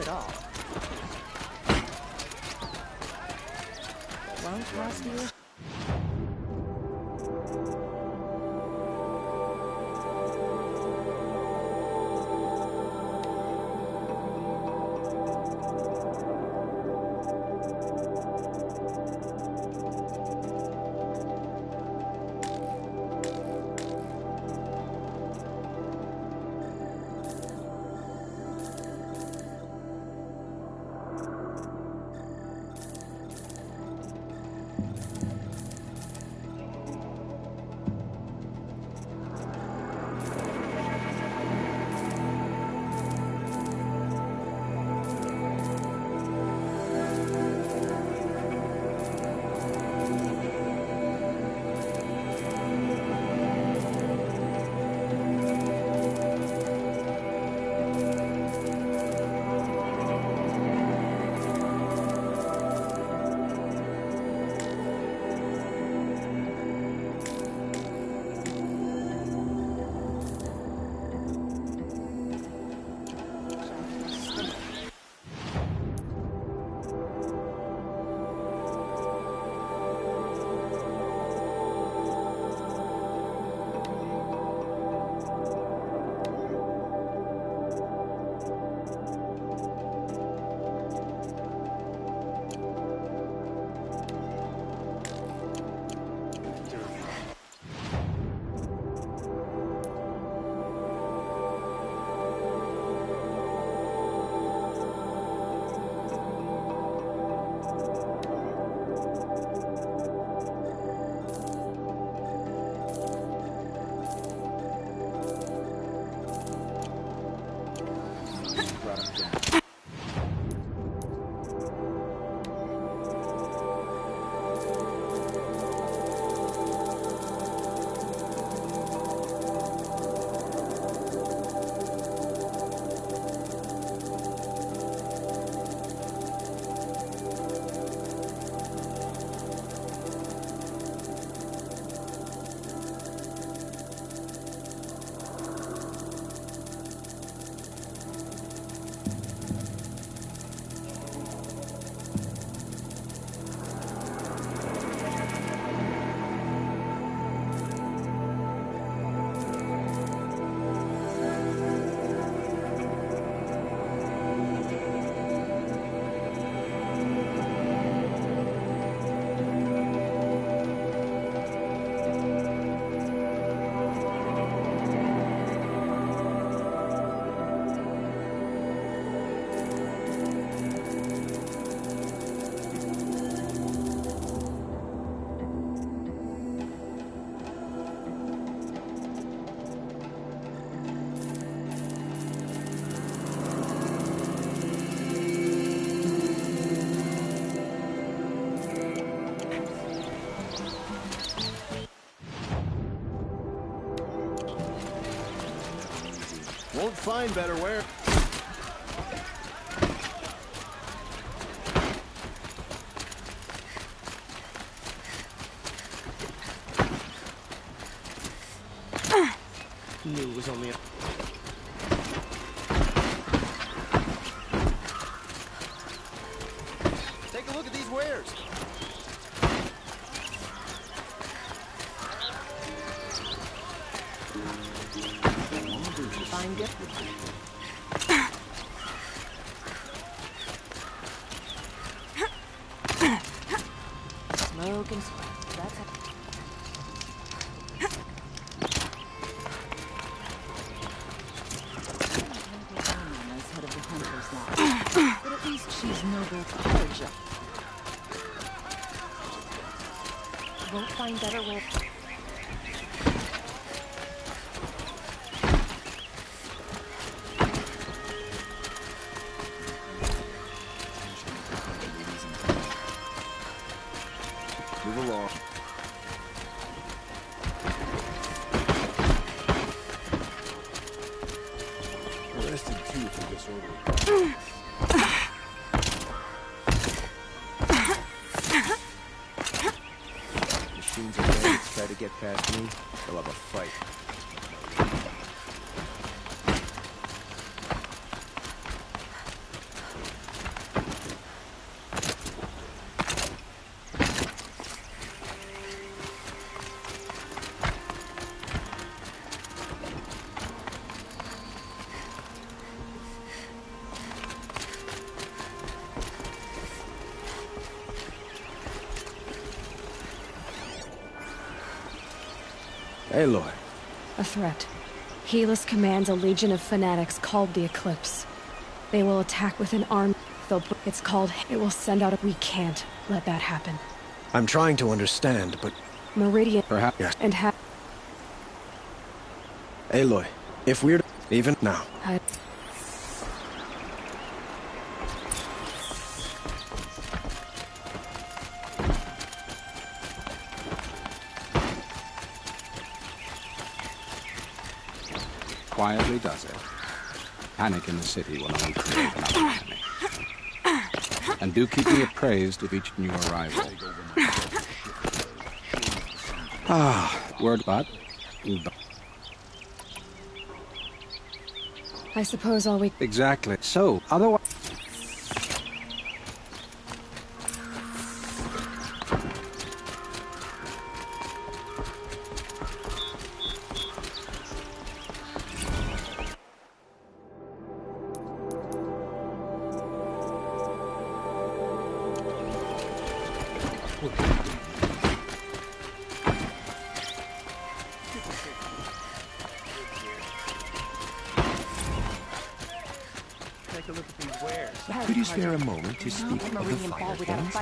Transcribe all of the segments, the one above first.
it all. Won't cost you. Won't find better wear. Knew it was only a... Take a look at these wares. Find it. Smoke and sweat. That's it. Nice head of the hunter's lot. But at least she's noble courage. Won't find better way. Move along. Arrested too for disorder. Machines and bandits try to get past me, they'll have a fight. Aloy. A threat. Helis commands a legion of fanatics called the Eclipse. They will attack with an army. It's called... It will send out a... We can't let that happen. I'm trying to understand, but... Meridian... Perhaps... Yes. And Aloy, if we're... Even now. Quietly does it. Panic in the city will only create another panic. And do keep me appraised of each new arrival. Word but... I suppose all we... Exactly. So, otherwise... Could you spare a moment to speak of the fire things?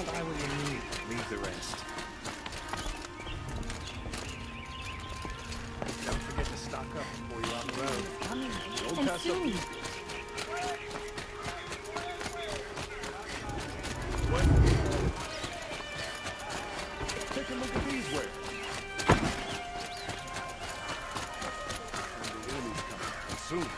Leave the rest. Don't forget to stock up before you're on the road. Don't pass up. Take a look at these wares. The enemy's coming soon.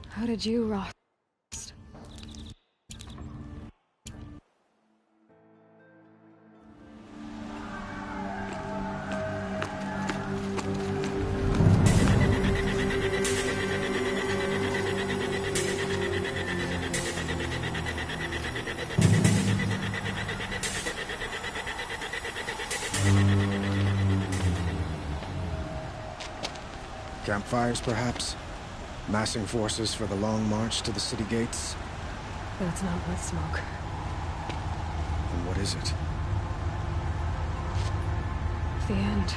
How did you rot? Campfires, perhaps? Massing forces for the long march to the city gates? But it's not with smoke. Then what is it? The end.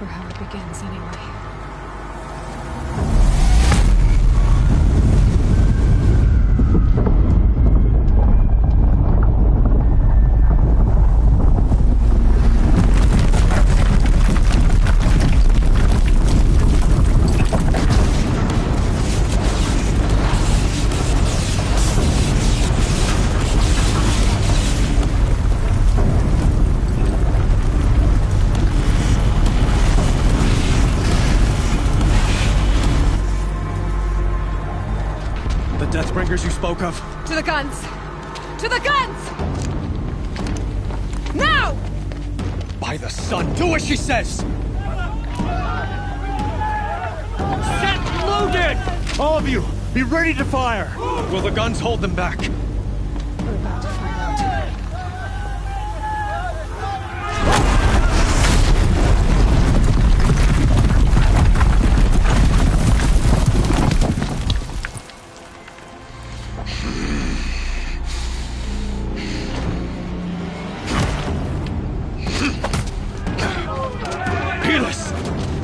Or how it begins, anyway. Deathbringers you spoke of? To the guns! To the guns! Now! By the sun, do as she says! Set loaded! All of you, be ready to fire! Will the guns hold them back? We're about to find out.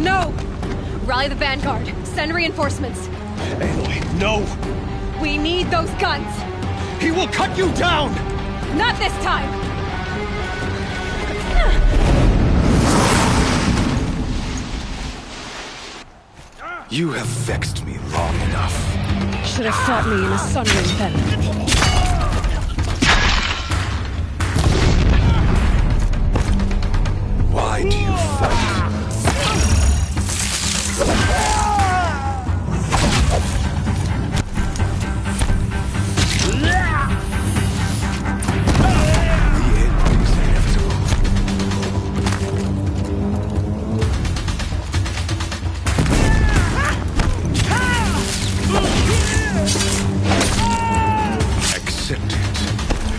No! Rally the Vanguard. Send reinforcements. Aloy, no! We need those guns! He will cut you down! Not this time! You have vexed me long enough. Should have fought me in a sunring then. Why do you fight?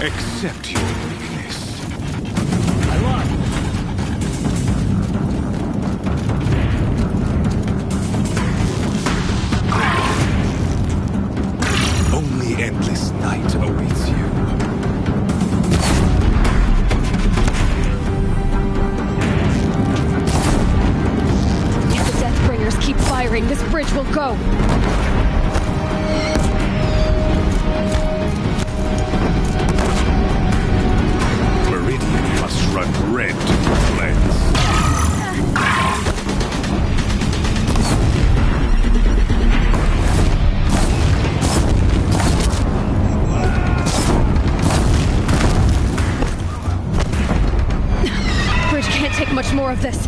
Accept your weakness. I lied. Only endless night awaits you. If the Deathbringers keep firing, this bridge will go. Meridian must run red to cleanse. Bridge can't take much more of this.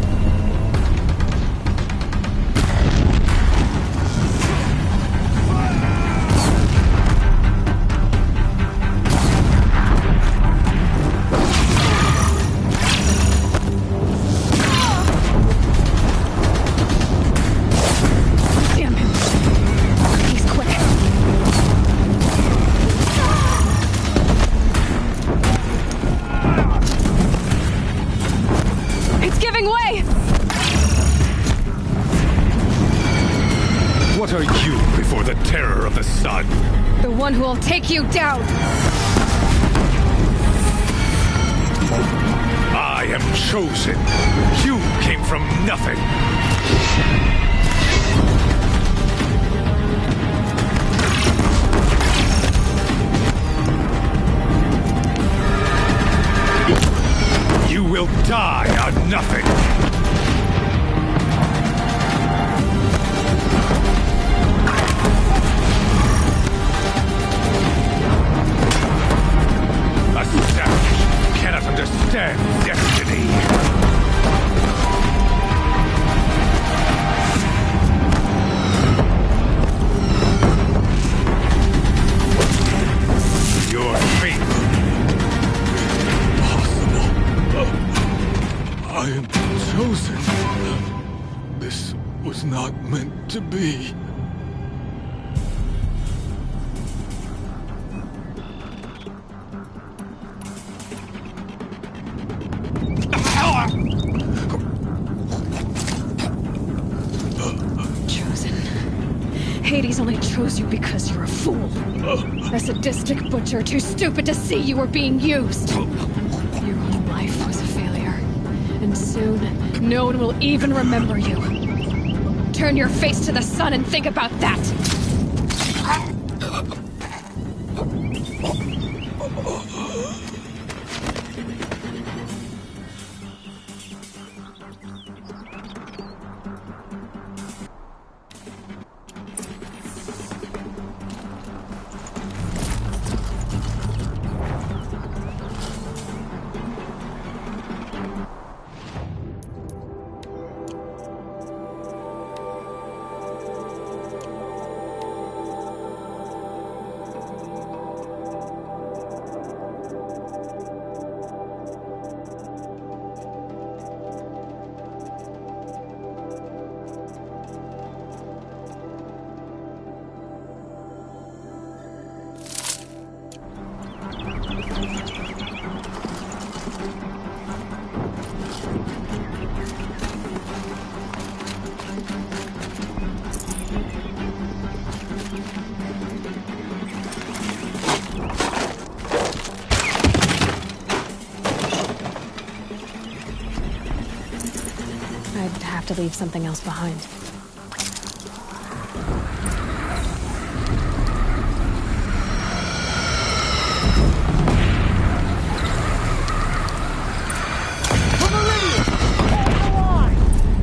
Damn him. He's quick. It's giving way! What are you before the terror of the sun? The one who will take you down! I am chosen. You came from nothing. You will die on nothing. A savage cannot understand destiny. Your fate. I am chosen. This was not meant to be. Chosen. Hades only chose you because you're a fool. A sadistic butcher too stupid to see you were being used. Your whole life was a failure. And soon, no one will even remember you. Turn your face to the sun and think about that! I'd have to leave something else behind.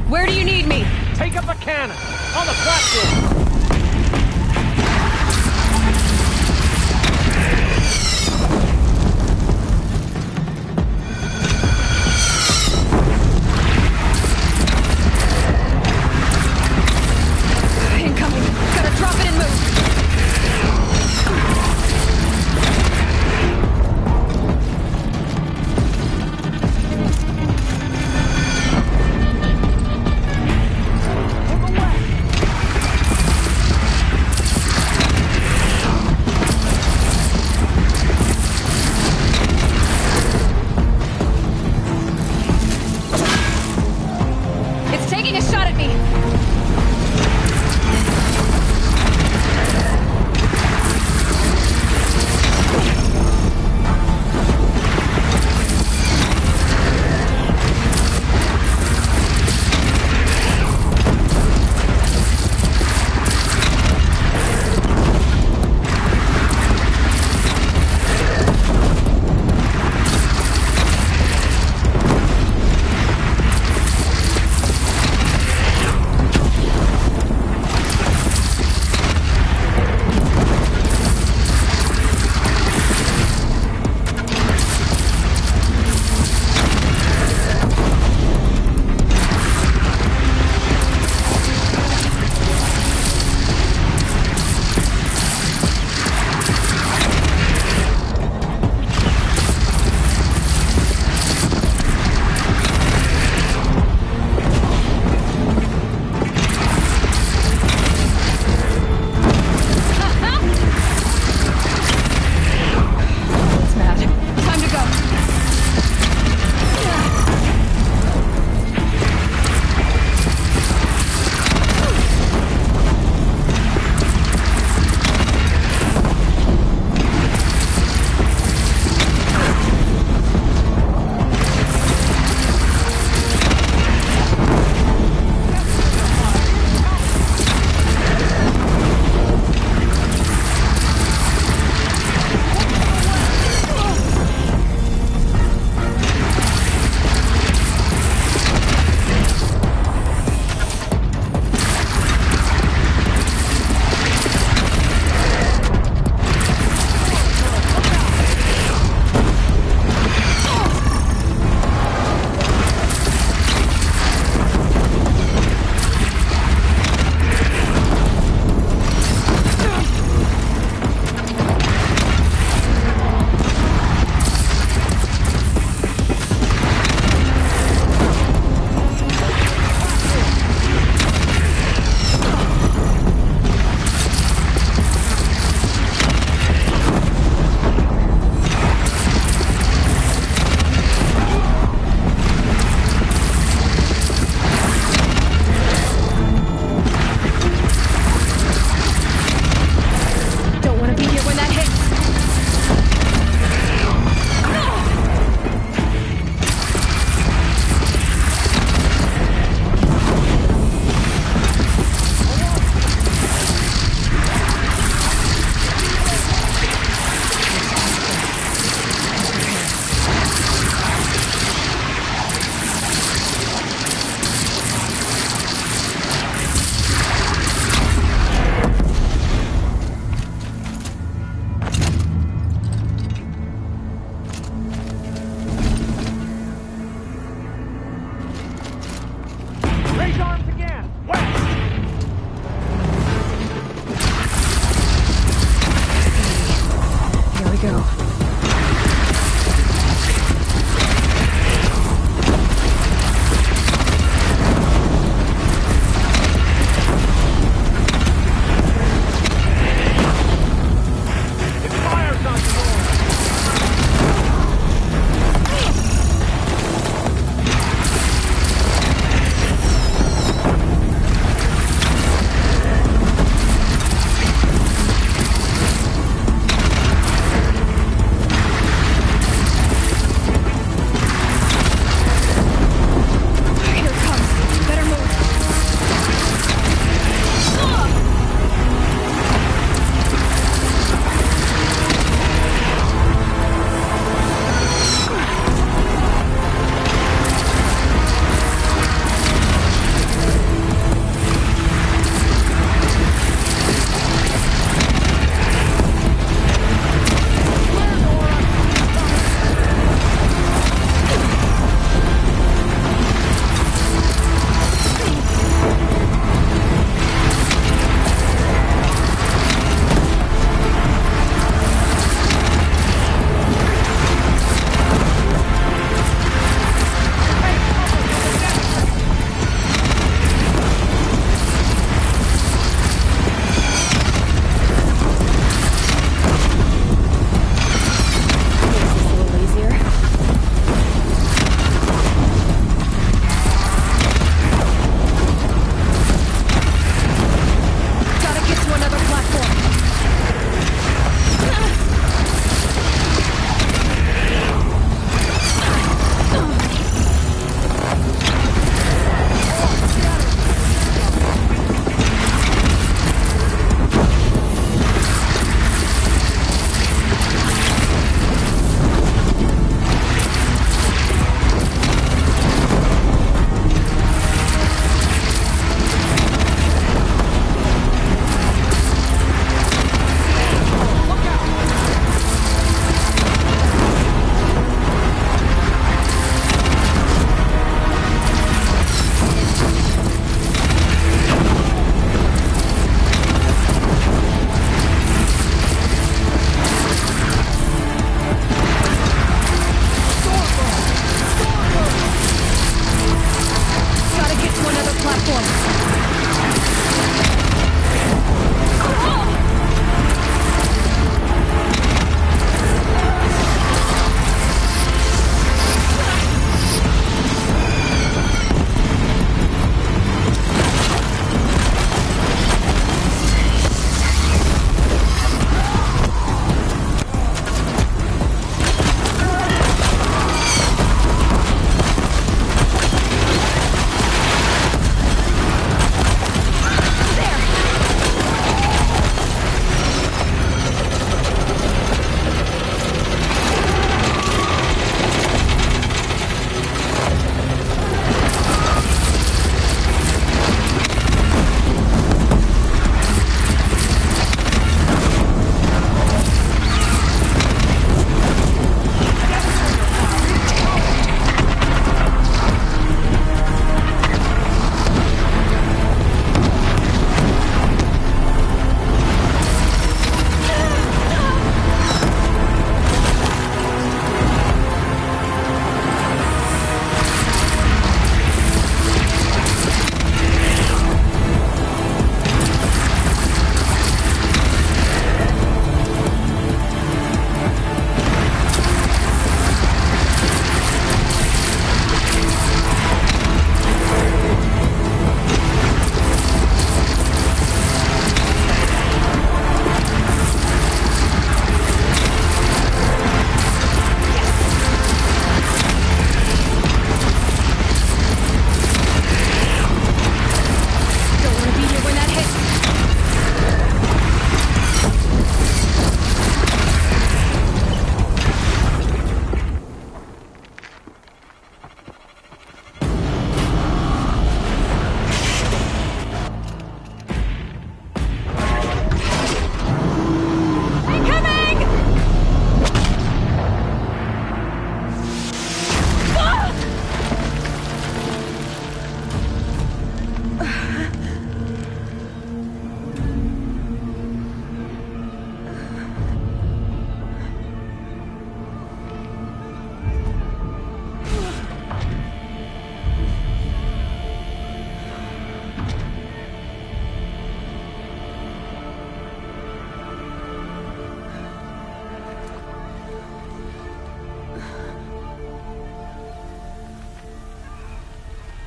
Where do you need me? Take up a cannon! On the platform! Incoming! Gotta drop it and move!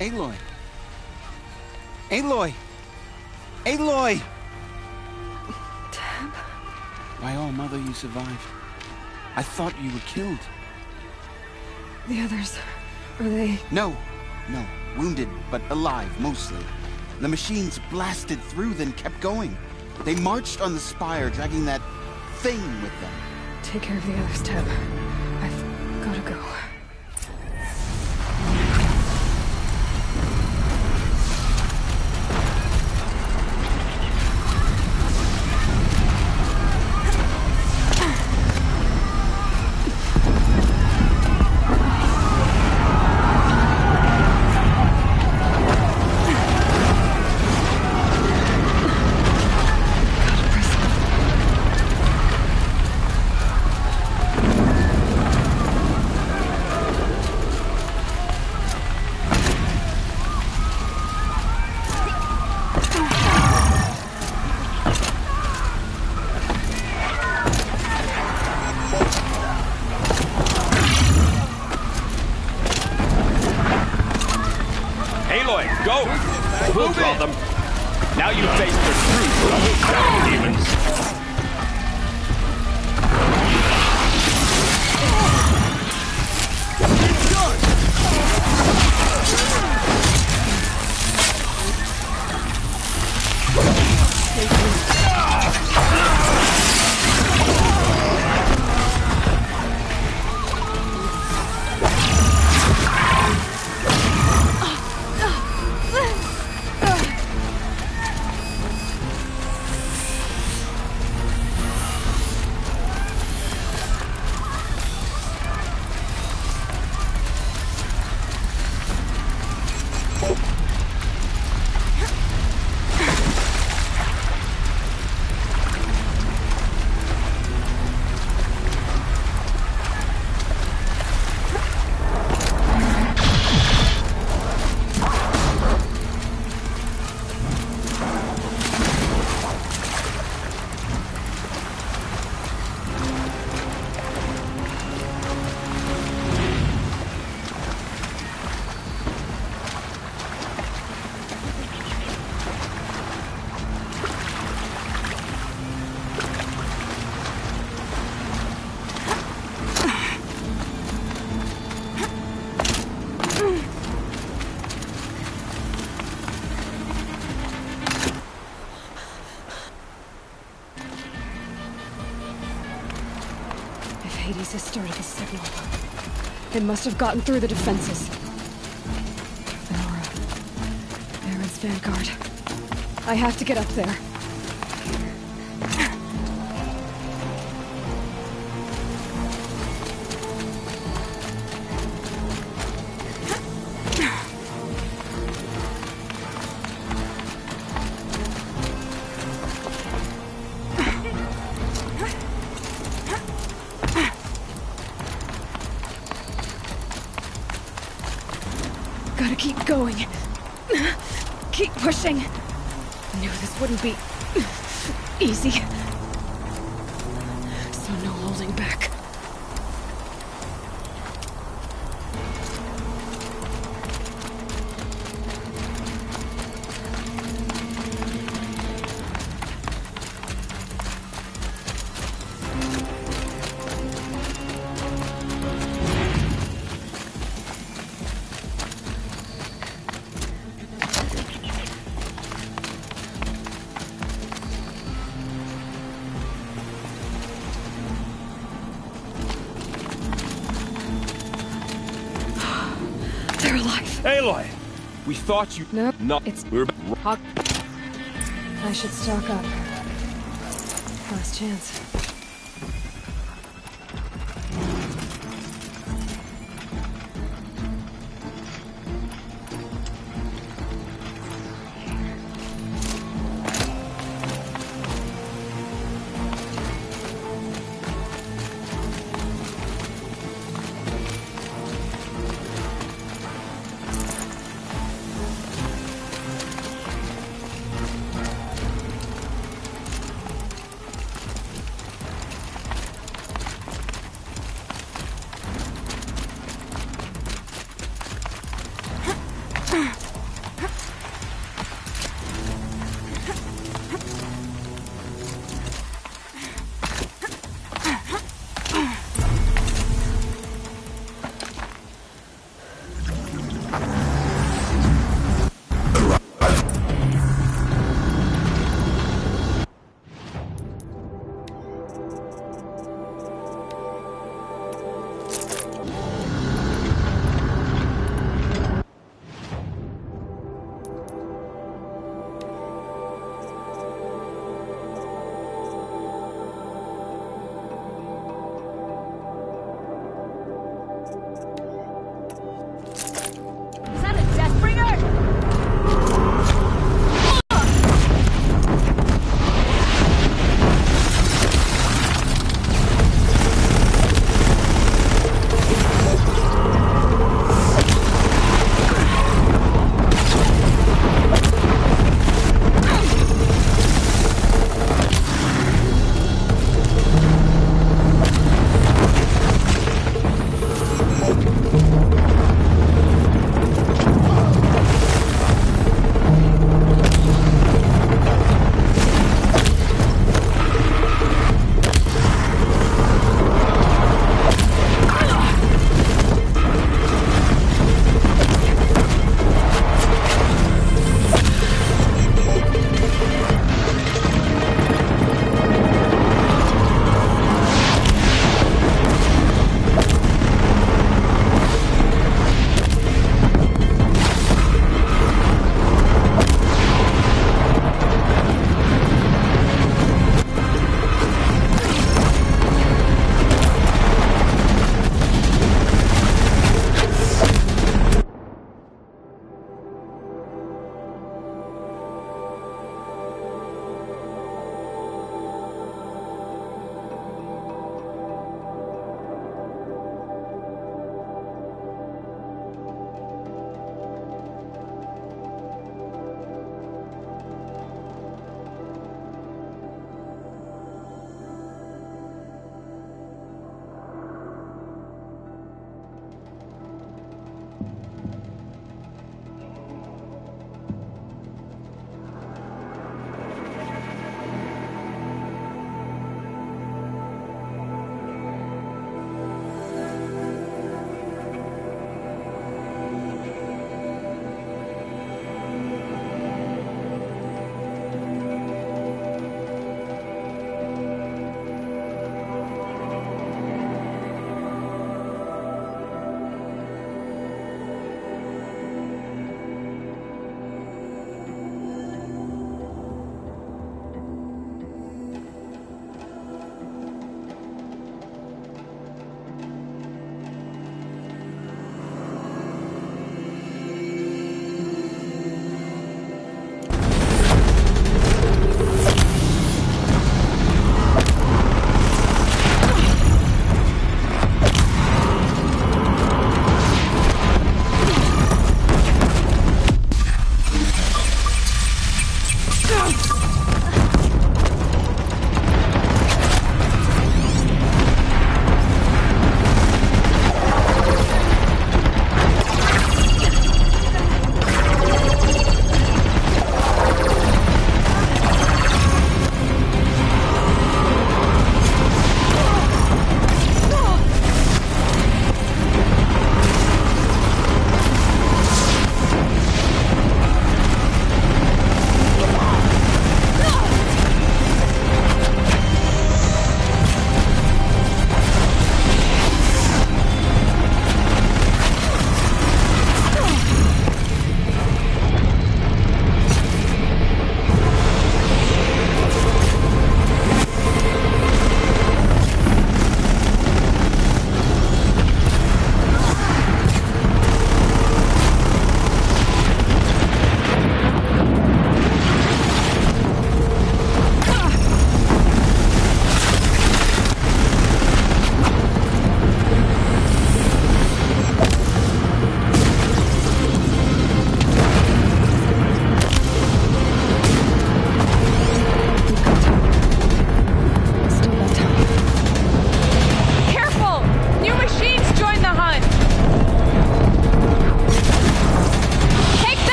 Aloy! Aloy! Aloy! Tab? My own mother, you survived. I thought you were killed. The others, are they... No. Wounded, but alive, mostly. The machines blasted through, then kept going. They marched on the spire, dragging that thing with them. Take care of the others, Tab. I've gotta go. Go! We'll draw them. Now you face the true demons. Hades has started the signal. It must have gotten through the defenses. Nora. Aaron's vanguard. I have to get up there. Gotta keep going. Keep pushing. I knew this wouldn't be easy. So no holding back. They're alive. Aloy! We thought you... Nope. No. It's... We're... Hawk. I should stock up. Last chance.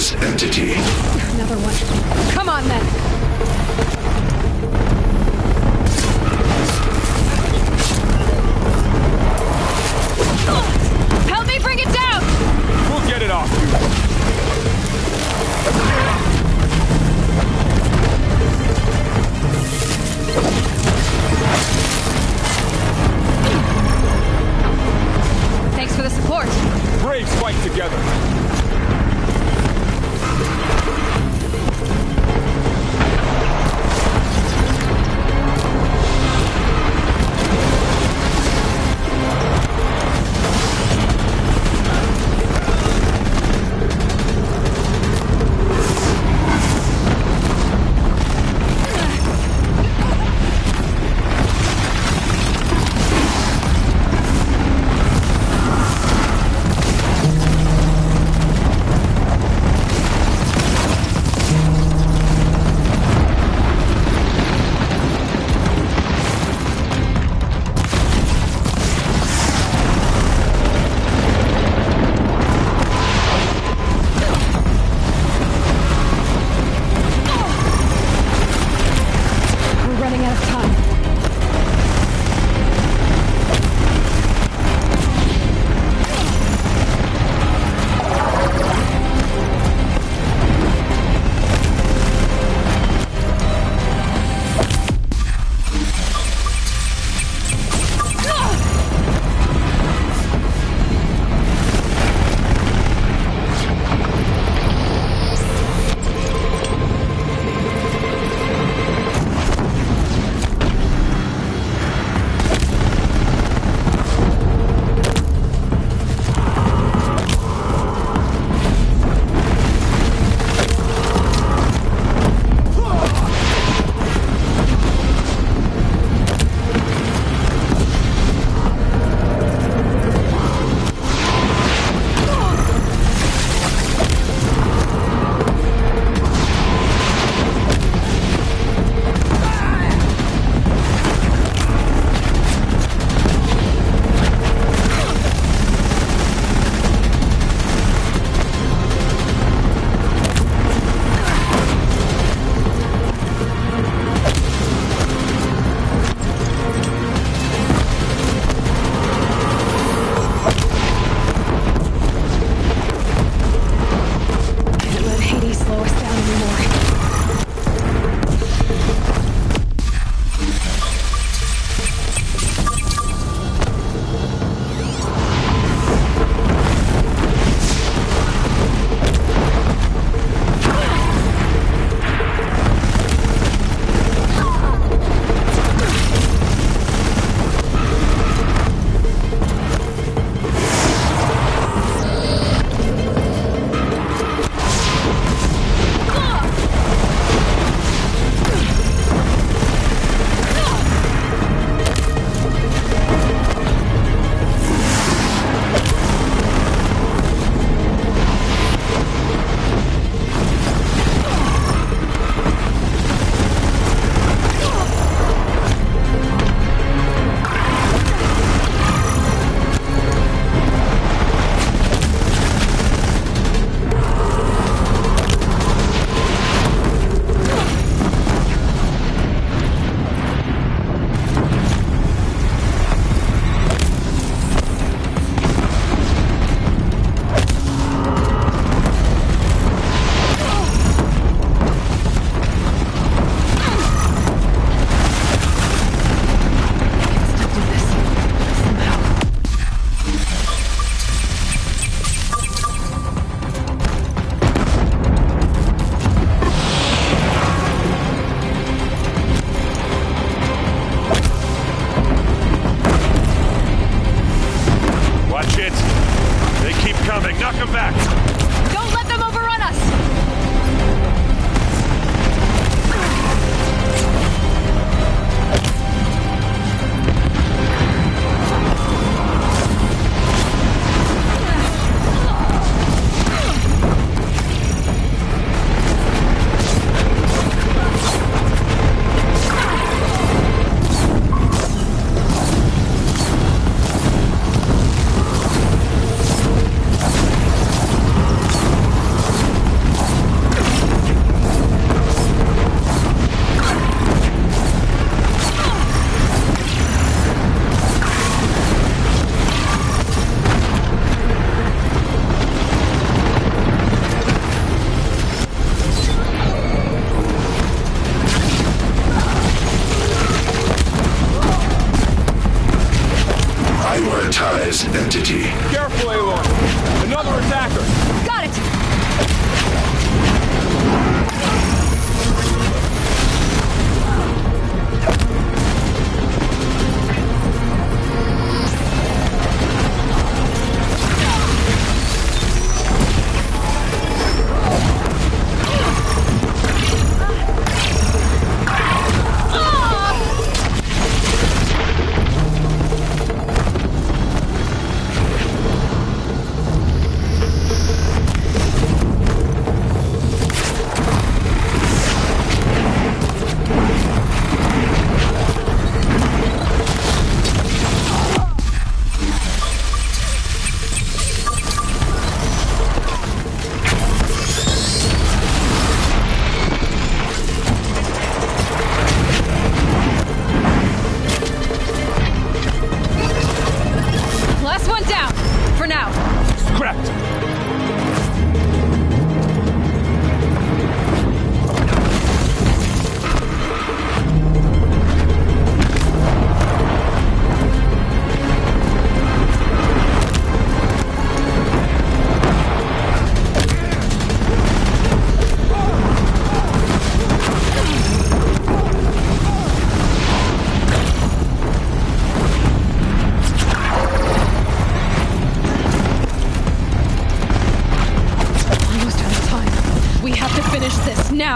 this entity. Another one. Come on, then. Help me bring it down! We'll get it off you. Thanks for the support. Braves fight together.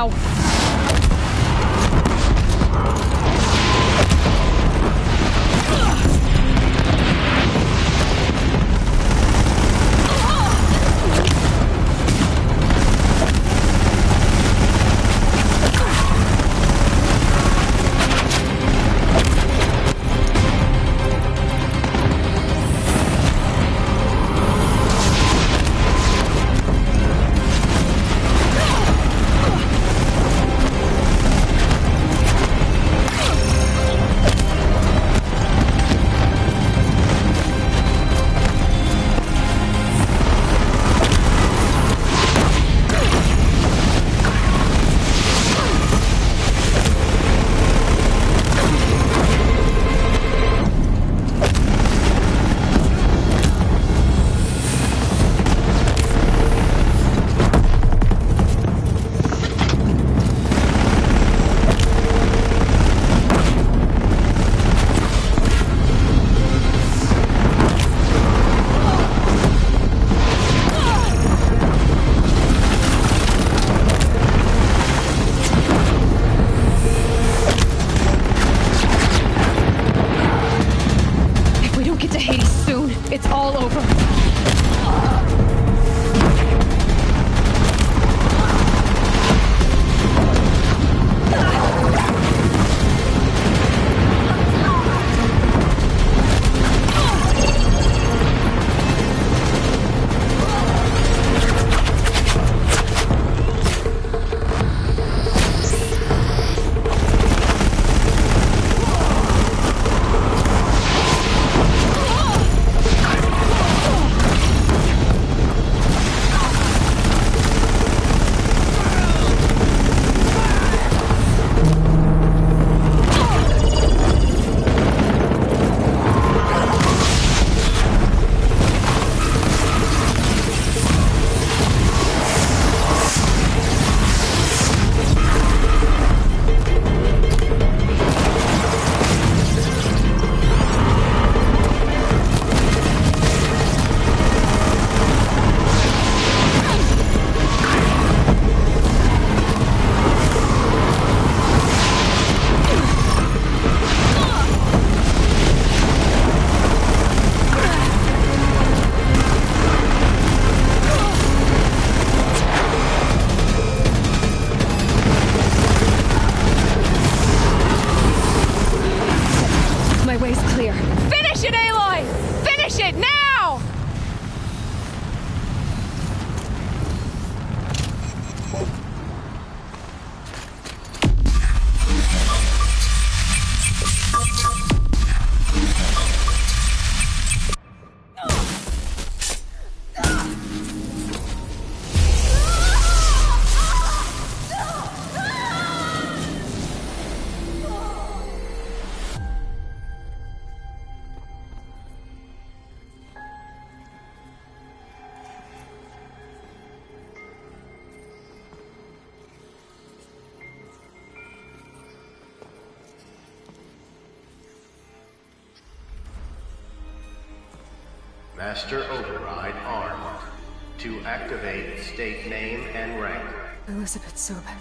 now! It's all over. Master Override armed. To activate, state name and rank. Elizabeth Sobek.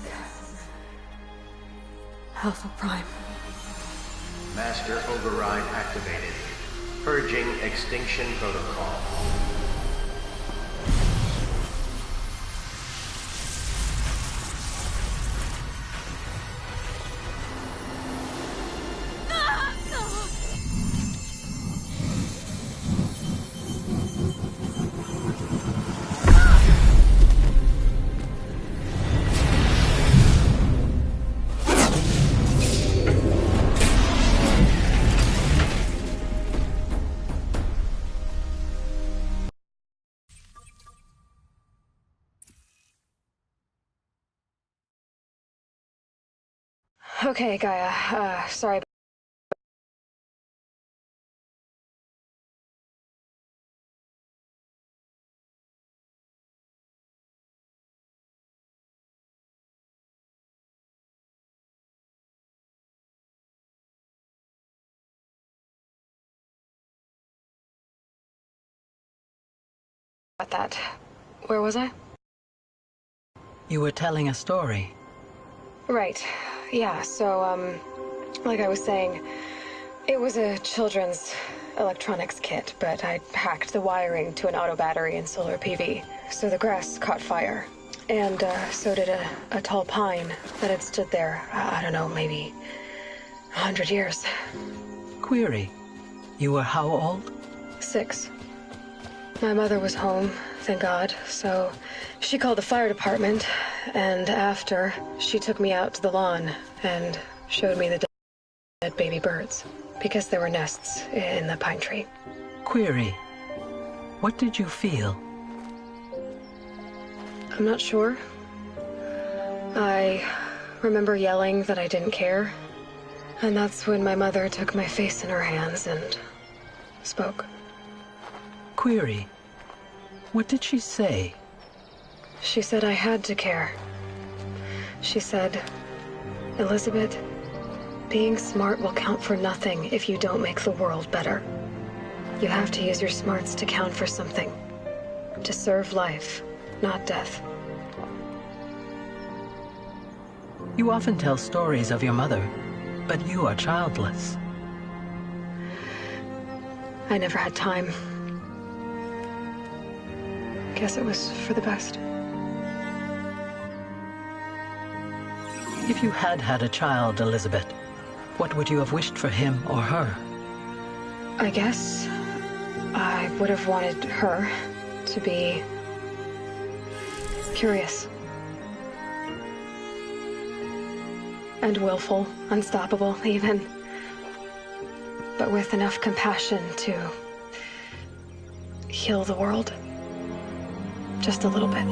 Alpha Prime. Master Override activated. Purging Extinction Protocol. Okay, Gaia. Sorry. About that. Where was I? You were telling a story. Right. Yeah, so, like I was saying, it was a children's electronics kit, but I hacked the wiring to an auto battery and solar PV. So the grass caught fire. And, so did a tall pine that had stood there, I don't know, maybe 100 years. Query, you were how old? 6. My mother was home, thank God, so she called the fire department, and after, she took me out to the lawn and showed me the dead baby birds, because there were nests in the pine tree. Query, what did you feel? I'm not sure. I remember yelling that I didn't care, and that's when my mother took my face in her hands and spoke. Query, what did she say? She said I had to care. She said, Elizabeth, being smart will count for nothing if you don't make the world better. You have to use your smarts to count for something. To serve life, not death. You often tell stories of your mother, but you are childless. I never had time. Guess it was for the best. If you had had a child, Elizabeth, what would you have wished for him or her? I guess I would have wanted her to be curious. And willful, unstoppable, even. But with enough compassion to heal the world. Just a little bit.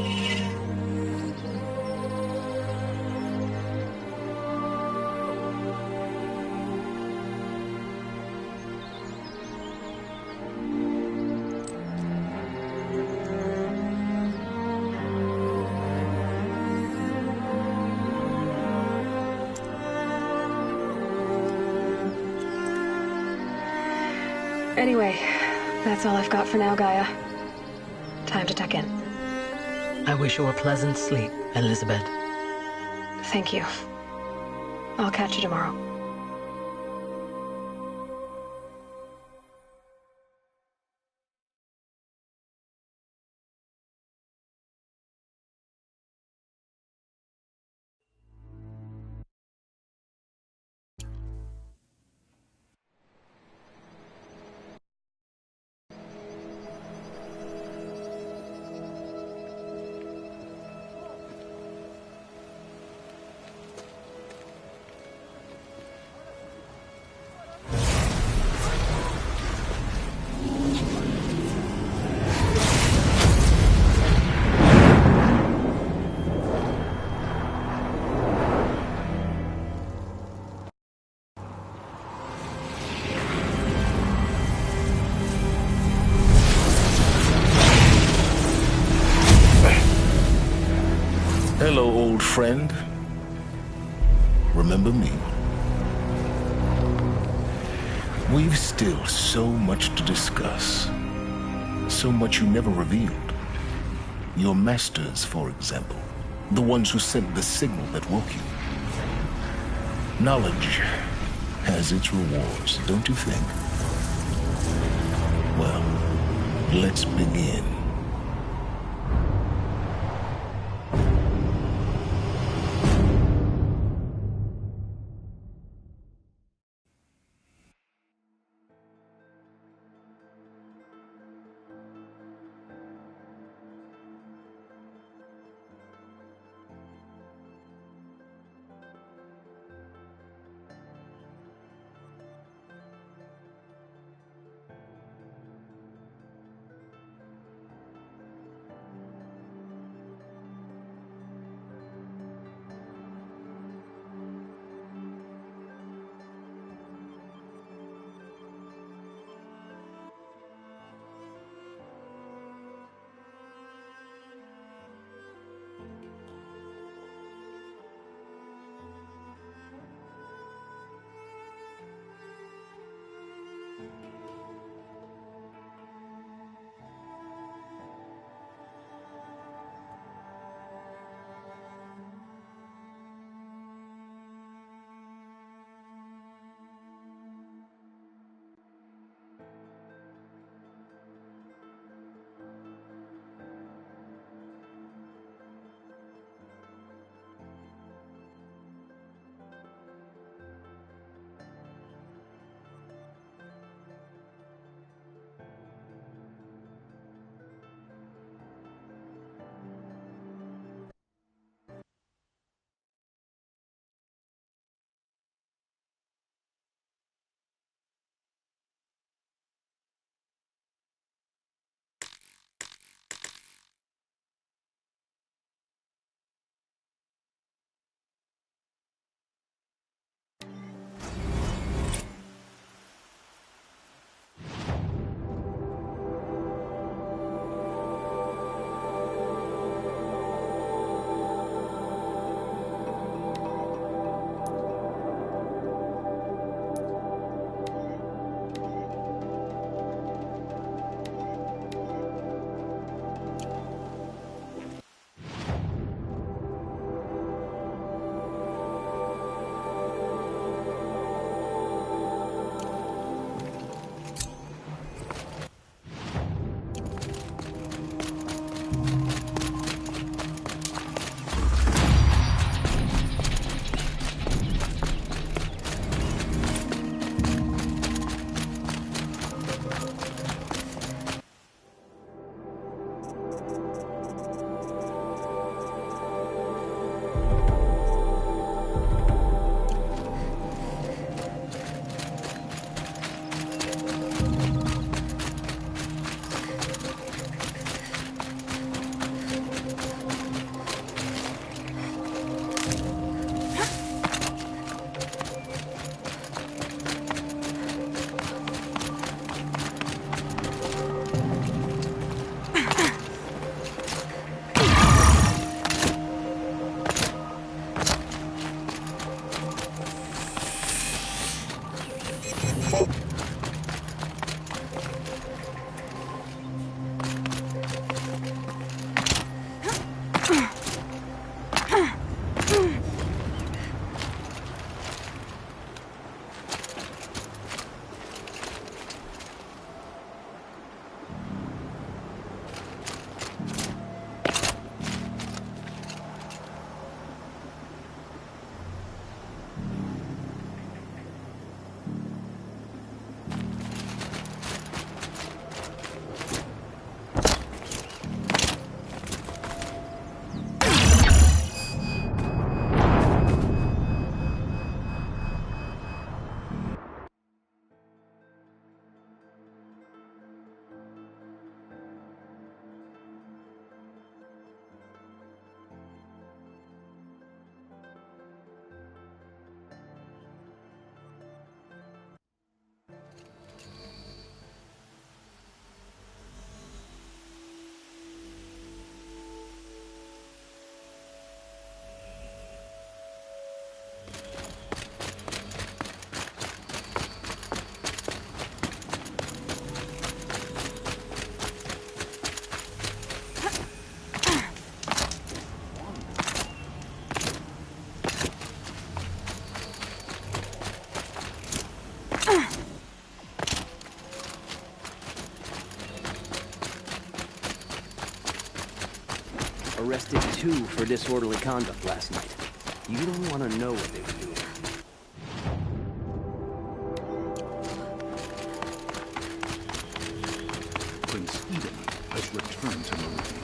Anyway, that's all I've got for now, Gaia. Time to tuck in. I wish you a pleasant sleep, Elizabeth. Thank you. I'll catch you tomorrow. Hello, old friend. Remember me? We've still so much to discuss. So much you never revealed. Your masters, for example. The ones who sent the signal that woke you. Knowledge has its rewards, don't you think? Well, let's begin. Arrested 2 for disorderly conduct last night. You don't want to know what they were doing. Prince Eden has returned to Meridian.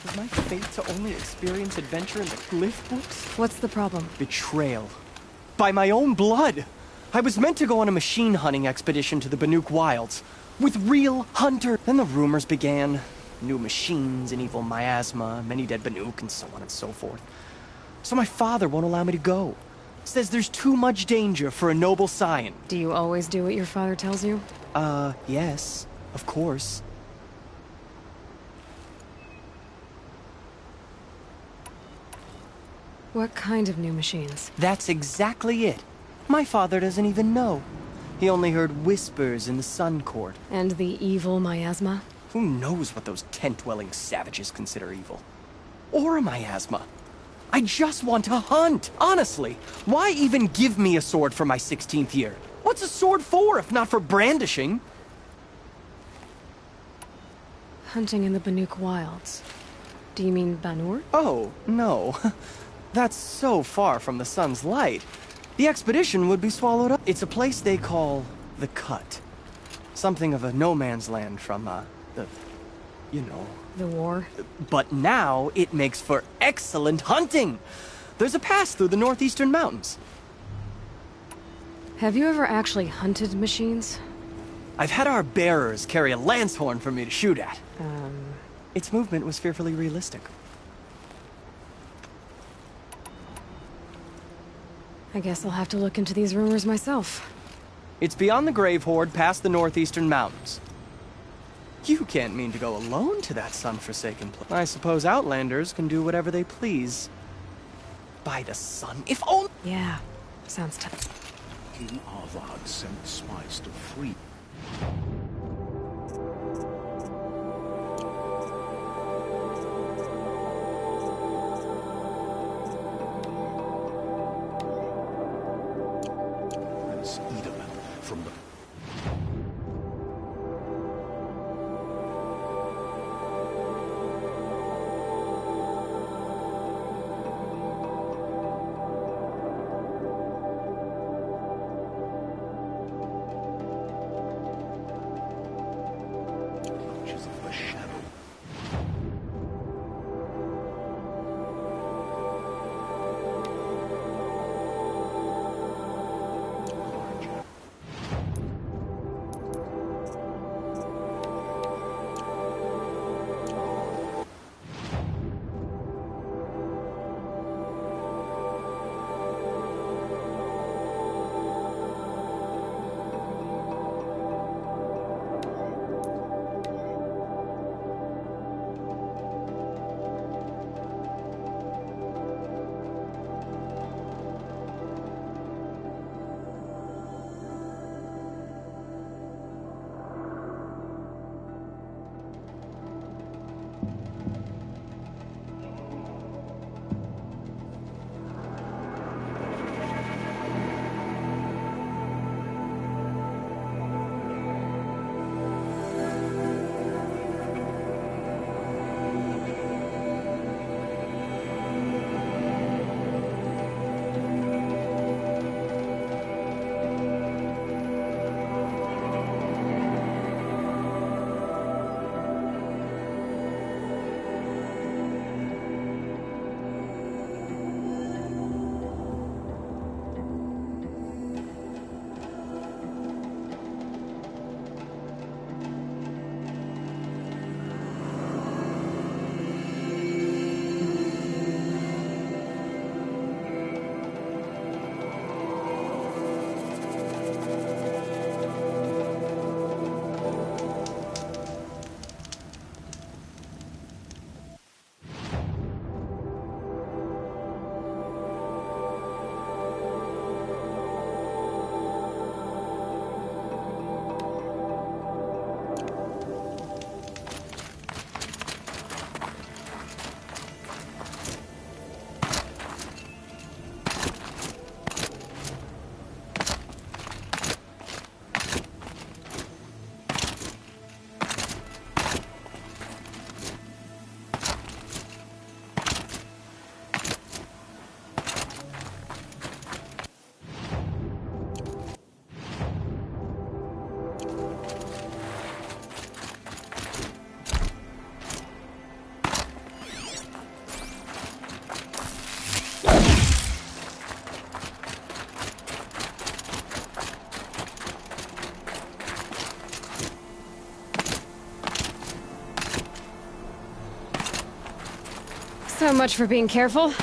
Was my fate to only experience adventure in the Glyph books? What's the problem? Betrayal. By my own blood! I was meant to go on a machine hunting expedition to the Banuk Wilds. With real hunters. Then the rumors began. New machines, an evil miasma, many dead Banuk, and so on and so forth. So my father won't allow me to go. Says there's too much danger for a noble scion. Do you always do what your father tells you? Yes. Of course. What kind of new machines? That's exactly it. My father doesn't even know. He only heard whispers in the Sun Court. And the evil miasma? Who knows what those tent-dwelling savages consider evil? Or a miasma. I just want to hunt, honestly. Why even give me a sword for my 16th year? What's a sword for if not for brandishing? Hunting in the Banuk Wilds. Do you mean Banur? Oh, no. That's so far from the sun's light. The expedition would be swallowed up. It's a place they call the Cut. Something of a no-man's land from, The war? But now it makes for excellent hunting. There's a pass through the northeastern mountains. Have you ever actually hunted machines? I've had our bearers carry a lance horn for me to shoot at. Its movement was fearfully realistic. I guess I'll have to look into these rumors myself. It's beyond the Grave Horde, past the northeastern mountains. You can't mean to go alone to that sun-forsaken place. I suppose Outlanders can do whatever they please. By the sun, if only— Yeah, sounds tough. King Arvad sent spies to free. Prince Eden from the So much for being careful.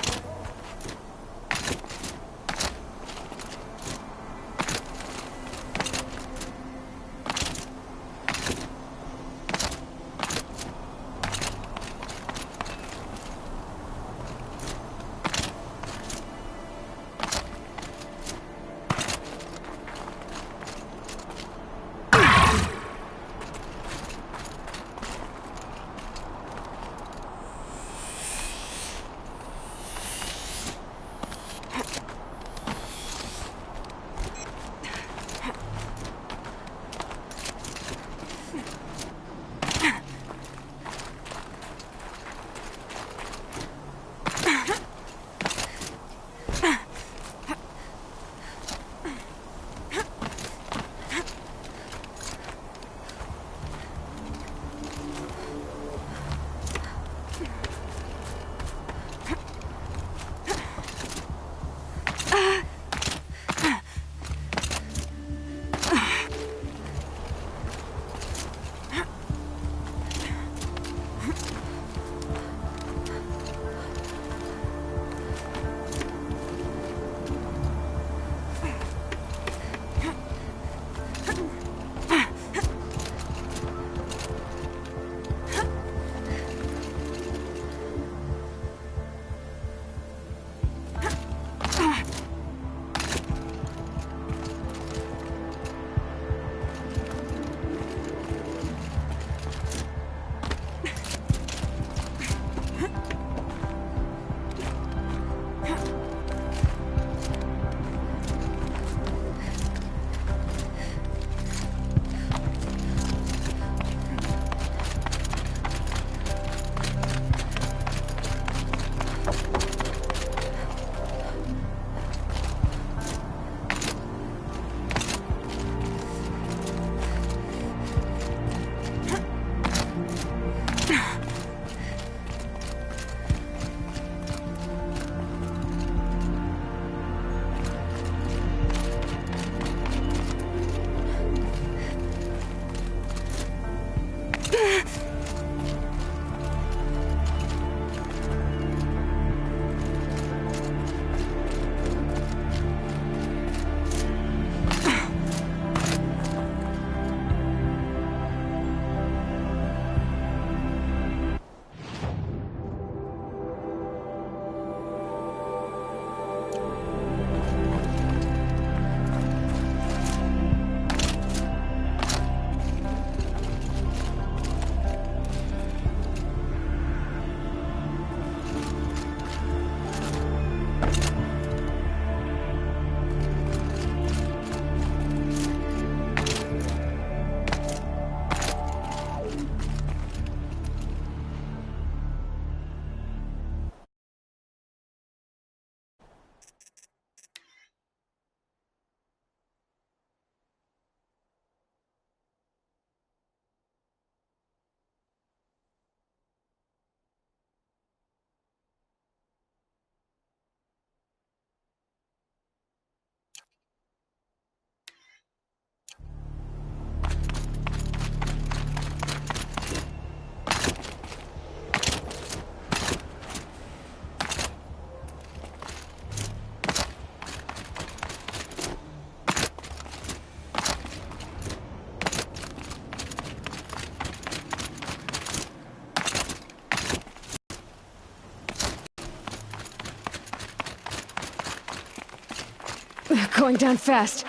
Going down fast.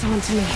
It's on to me.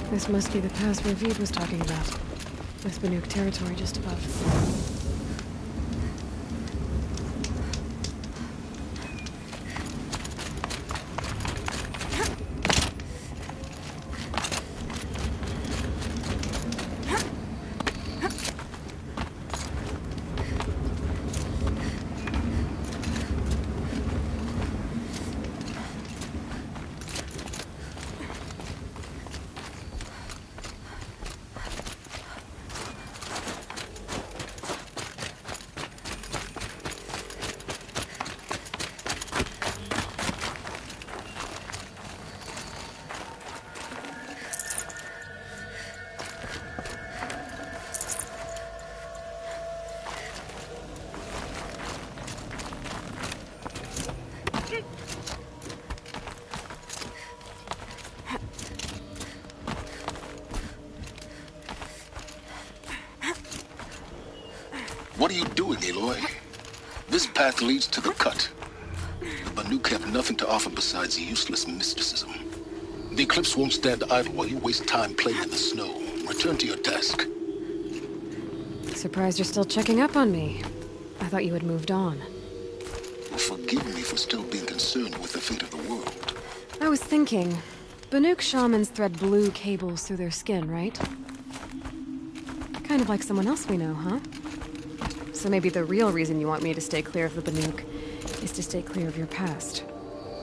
This must be the pass Ravid was talking about. With Banuk territory just above. What are you doing, Aloy? This path leads to the cut. The Banuk have nothing to offer besides useless mysticism. The Eclipse won't stand idle while you waste time playing in the snow. Return to your task. Surprised you're still checking up on me. I thought you had moved on. Forgive me for still being concerned with the fate of the world. I was thinking, Banuk shamans thread blue cables through their skin, right? Kind of like someone else we know, huh? So maybe the real reason you want me to stay clear of the Banuk is to stay clear of your past.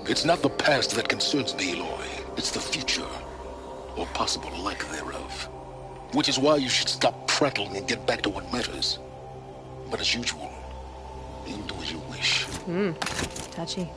It's not the past that concerns me, Aloy. It's the future, or possible lack thereof. Which is why you should stop prattling and get back to what matters. But as usual, you do as you wish. Touchy.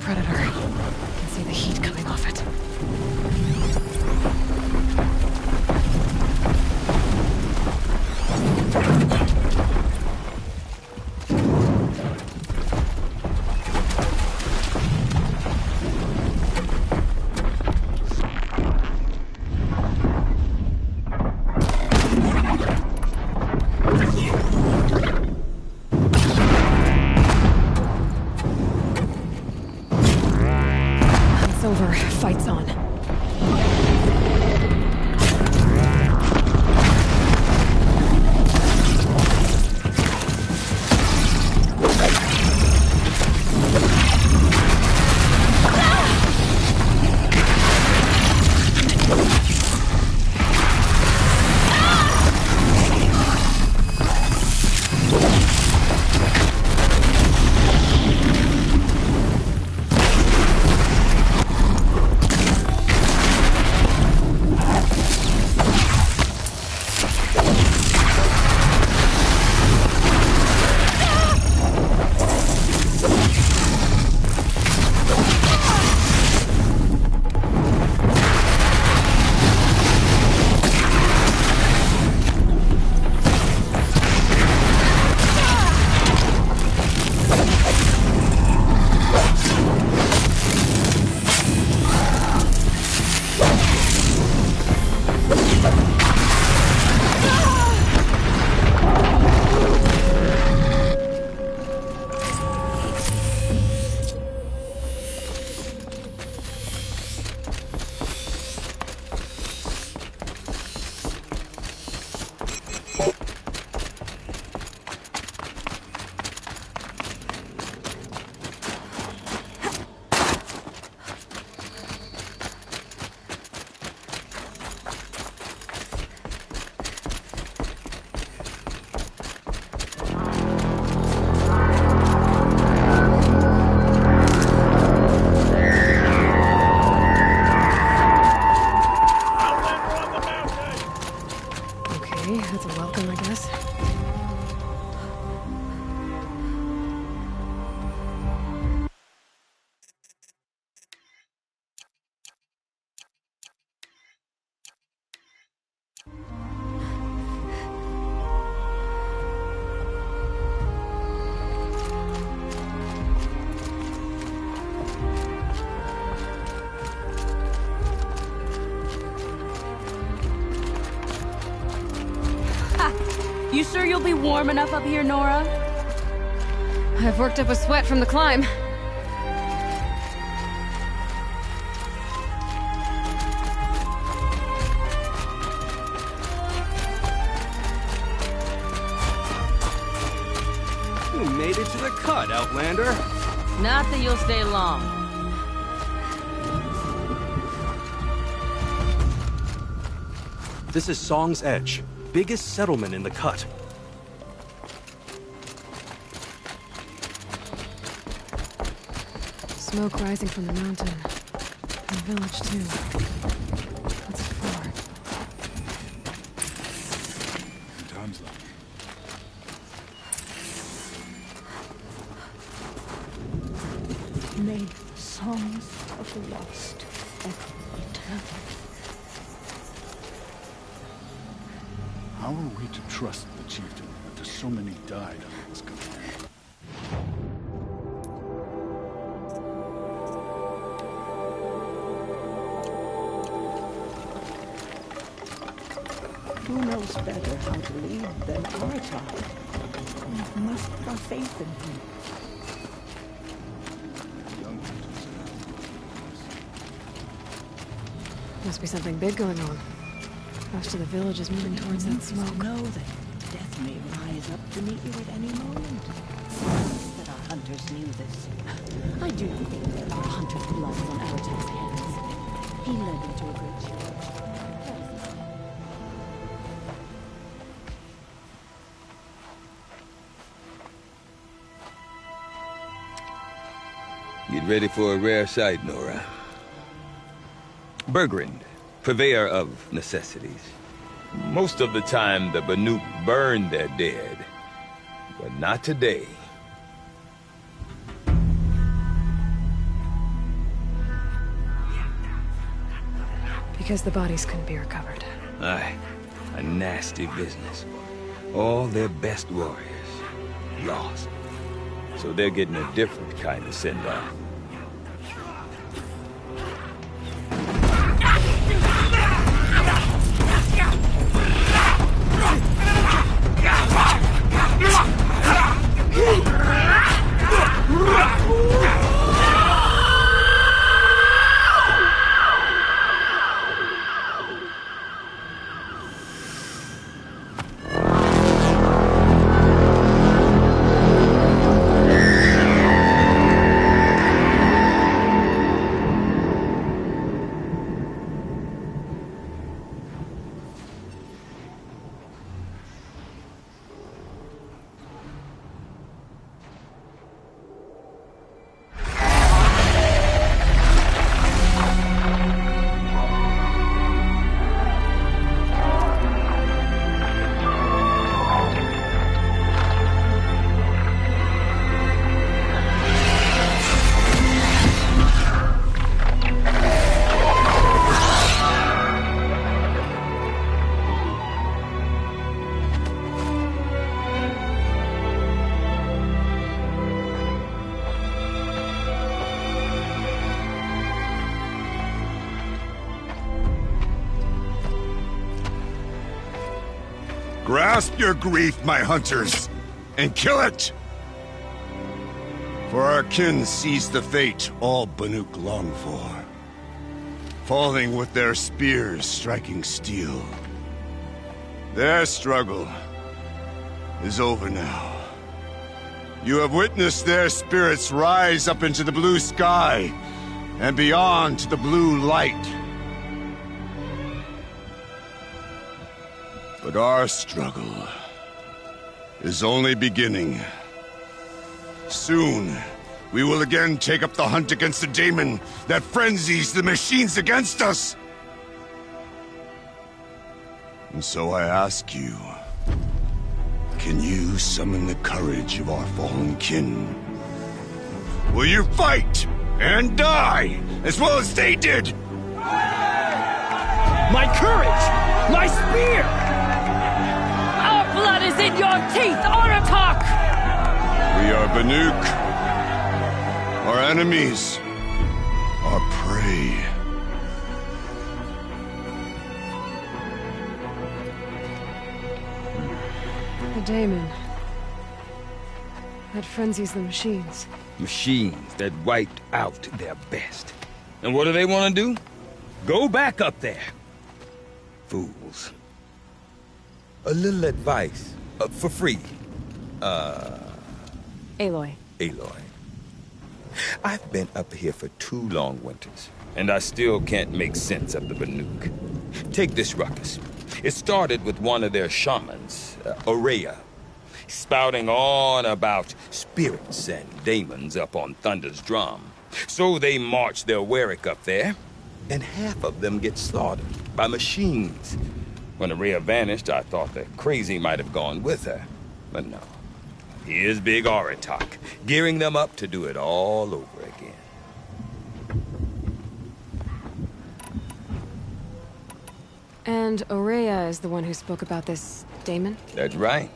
Predator. I can see the heat coming off it. That's a welcome, I guess. You sure you'll be warm enough up here, Nora? I've worked up a sweat from the climb. You made it to the cut, Outlander. Not that you'll stay long. This is Song's Edge, biggest settlement in the cut. Smoke rising from the mountain. And the village, too. What's it for? Time's luck. May songs of the lost echo eternal. How are we to trust the chieftain after so many died under his command? Who knows better how to lead than Aratar? We must have faith in him. Must be something big going on. Most of the village is moving towards that smoke. Know that death may rise up to meet you at any moment. That our hunters knew this. I do think there are hunters' blood on Aratar's hands. He led them to a great church. Get ready for a rare sight, Nora. Bergrand, purveyor of necessities. Most of the time, the Banuk burn their dead, but not today. Because the bodies couldn't be recovered. Aye, a nasty business. All their best warriors lost. So they're getting a different kind of send-off. Grasp your grief, my hunters, and kill it! For our kin sees the fate all Banuk long for. Falling with their spears striking steel. Their struggle is over now. You have witnessed their spirits rise up into the blue sky and beyond to the blue light. But our struggle is only beginning. Soon, we will again take up the hunt against the daemon that frenzies the machines against us. And so I ask you, can you summon the courage of our fallen kin? Will you fight and die as well as they did? My courage! My spear! Our blood is in your teeth, Aratak! We are Banuk. Our enemies are prey. The daemon. That frenzies the machines. Machines that wiped out their best. And what do they want to do? Go back up there. Fools. A little advice. For free. Aloy. Aloy. I've been up here for 2 long winters, and I still can't make sense of the Banuk. Take this ruckus. It started with one of their shamans, Ourea, spouting on about spirits and daemons up on Thunder's drum. So they march their Werik up there, and half of them get slaughtered by machines. When Ourea vanished, I thought the crazy might have gone with her, but no. Here's Big Aratak, gearing them up to do it all over again. And Ourea is the one who spoke about this daemon? That's right.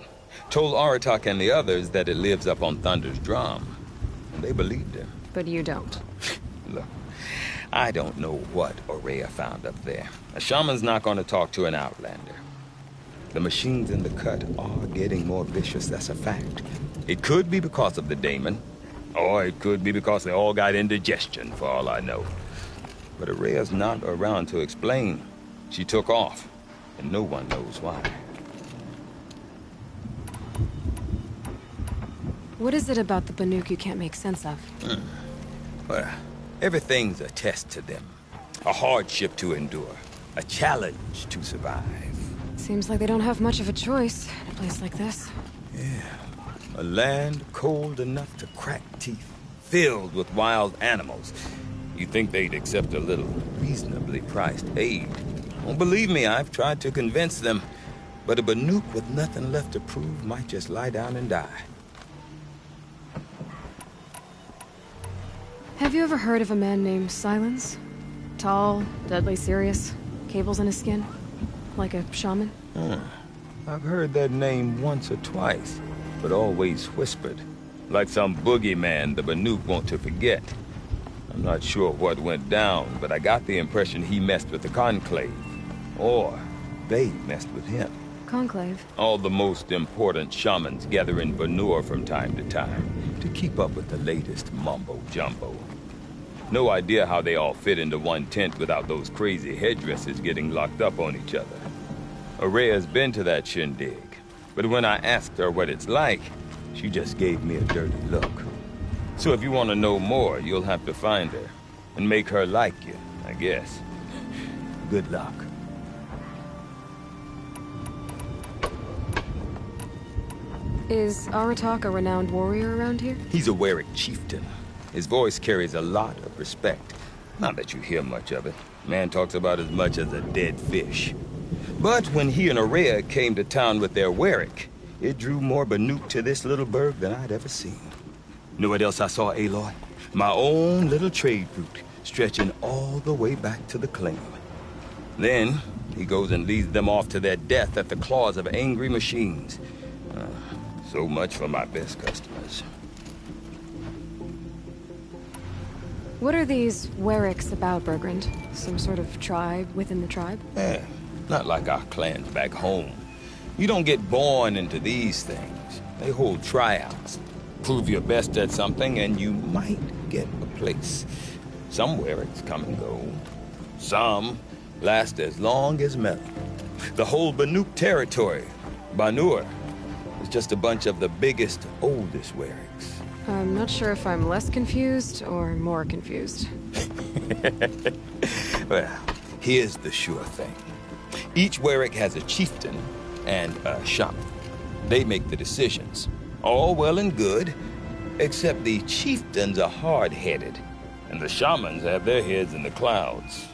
Told Aratak and the others that it lives up on Thunder's drum. And they believed him. But you don't. Look, I don't know what Ourea found up there. A shaman's not going to talk to an outlander. The machines in the cut are getting more vicious, that's a fact. It could be because of the daemon, or it could be because they all got indigestion, for all I know. But Ourea's not around to explain. She took off, and no one knows why. What is it about the Banuk you can't make sense of? Well, everything's a test to them. A hardship to endure. A challenge to survive. Seems like they don't have much of a choice in a place like this. Yeah. A land cold enough to crack teeth, filled with wild animals. You'd think they'd accept a little reasonably priced aid. Well, believe me, I've tried to convince them. But a Banuk with nothing left to prove might just lie down and die. Have you ever heard of a man named Silence? Tall, deadly serious, cables in his skin? Like a shaman? I've heard that name once or twice, but always whispered. Like some boogeyman the Banuk want to forget. I'm not sure what went down, but I got the impression he messed with the Conclave. Or they messed with him. Conclave? All the most important shamans gather in Vanur from time to time to keep up with the latest mumbo-jumbo. No idea how they all fit into one tent without those crazy headdresses getting locked up on each other. Ourea's been to that shindig, but when I asked her what it's like, she just gave me a dirty look. So if you want to know more, you'll have to find her and make her like you, I guess. Good luck. Is Aratak a renowned warrior around here? He's a Werik chieftain. His voice carries a lot of respect. Not that you hear much of it. Man talks about as much as a dead fish. But when he and Ourea came to town with their Werik, it drew more Banuk to this little burg than I'd ever seen. Know what else I saw, Aloy? My own little trade route, stretching all the way back to the claim. Then, he goes and leads them off to their death at the claws of angry machines. So much for my best customers. What are these Weriks about, Bergrand? Some sort of tribe within the tribe? Not like our clans back home. You don't get born into these things. They hold tryouts. Prove your best at something and you might get a place. Some Weriks come and go. Some last as long as Melon. The whole Banuk territory, Banur, It's just a bunch of the biggest, oldest Werricks. I'm not sure if I'm less confused or more confused. Well, here's the sure thing. Each Werrick has a chieftain and a shaman. They make the decisions. All well and good, except the chieftains are hard-headed, and the shamans have their heads in the clouds.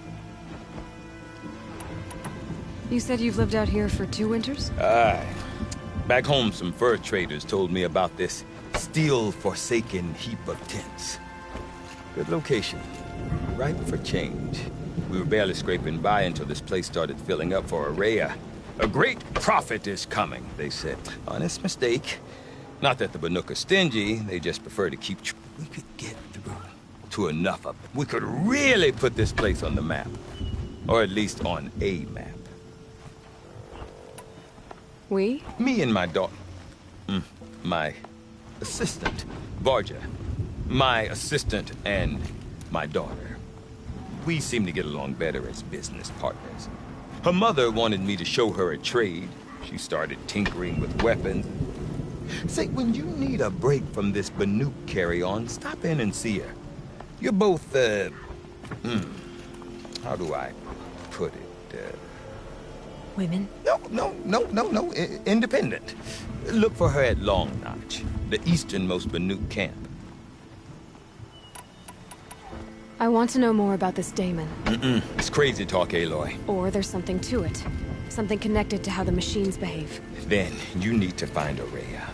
You said you've lived out here for 2 winters? Aye. Back home, some fur traders told me about this steel-forsaken heap of tents. Good location. Ripe for change. We were barely scraping by until this place started filling up for Araya. A great prophet is coming, they said. Honest mistake. Not that the Banuk are stingy, they just prefer to keep... We could get through to enough of it. We could really put this place on the map. Or at least on a map. We? Me and my daughter. My assistant, Varja. My assistant and my daughter. We seem to get along better as business partners. Her mother wanted me to show her a trade. She started tinkering with weapons. Say, when you need a break from this Banuk carry-on, stop in and see her. You're both, how do I put it? Women? No. Independent. Look for her at Long Notch, the easternmost Banuk camp. I want to know more about this Daemon. It's crazy talk, Aloy. Or there's something to it. Something connected to how the machines behave. Then you need to find Araya.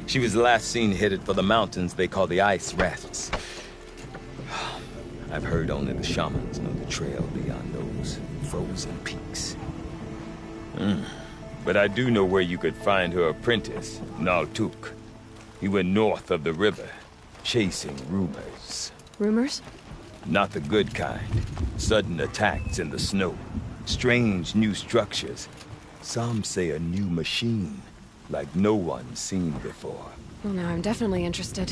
She was last seen headed for the mountains they call the Ice Rafts. I've heard only the shamans know the trail beyond those frozen peaks. But I do know where you could find her apprentice, Naltuk. He went north of the river, chasing rumors. Rumors? Not the good kind. Sudden attacks in the snow. Strange new structures. Some say a new machine, like no one's seen before. Well, now I'm definitely interested.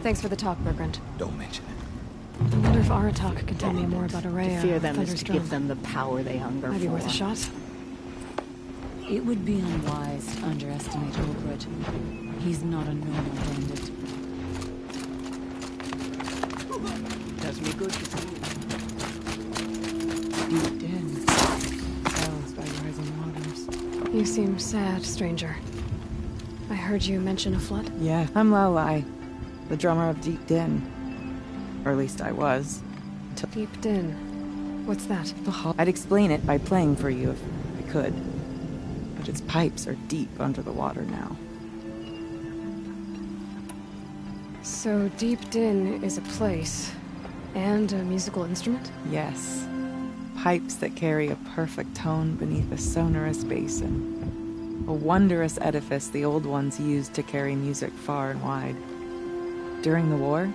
Thanks for the talk, Bergrand. Don't mention it. I wonder if Aratak can tell me more about Araya. To fear them is to Thunderstrom. give them the power they hunger Might be for. worth a shot. It would be unwise to underestimate Olbert. He's not a normal bandit. Does me good to see you. Deep Den, silenced by rising waters. You seem sad, stranger. I heard you mention a flood. Yeah, I'm Lalai, the drummer of Deep Din. Or at least I was. Deep Din. What's that? I'd explain it by playing for you if I could. But its pipes are deep under the water now. So Deep Din is a place. And a musical instrument? Yes. Pipes that carry a perfect tone beneath a sonorous basin. A wondrous edifice the old ones used to carry music far and wide. During the war,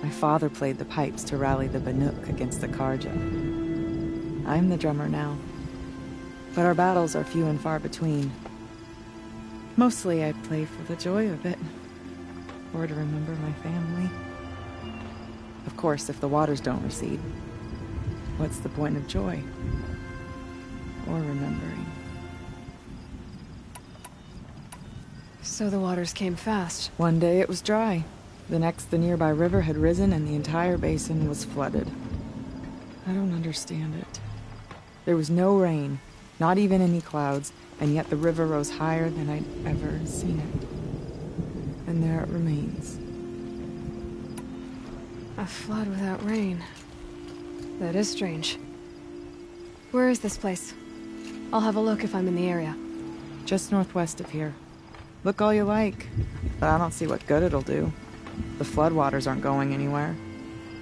my father played the pipes to rally the Banuk against the Karja. I'm the drummer now. But our battles are few and far between. Mostly I play for the joy of it. Or to remember my family. Of course, if the waters don't recede, what's the point of joy? Or remembering? So the waters came fast. One day it was dry. The next, the nearby river had risen and the entire basin was flooded. I don't understand it. There was no rain, not even any clouds, and yet the river rose higher than I'd ever seen it. And there it remains. A flood without rain. That is strange. Where is this place? I'll have a look if I'm in the area. Just northwest of here. Look all you like, but I don't see what good it'll do. The floodwaters aren't going anywhere.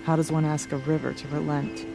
How does one ask a river to relent?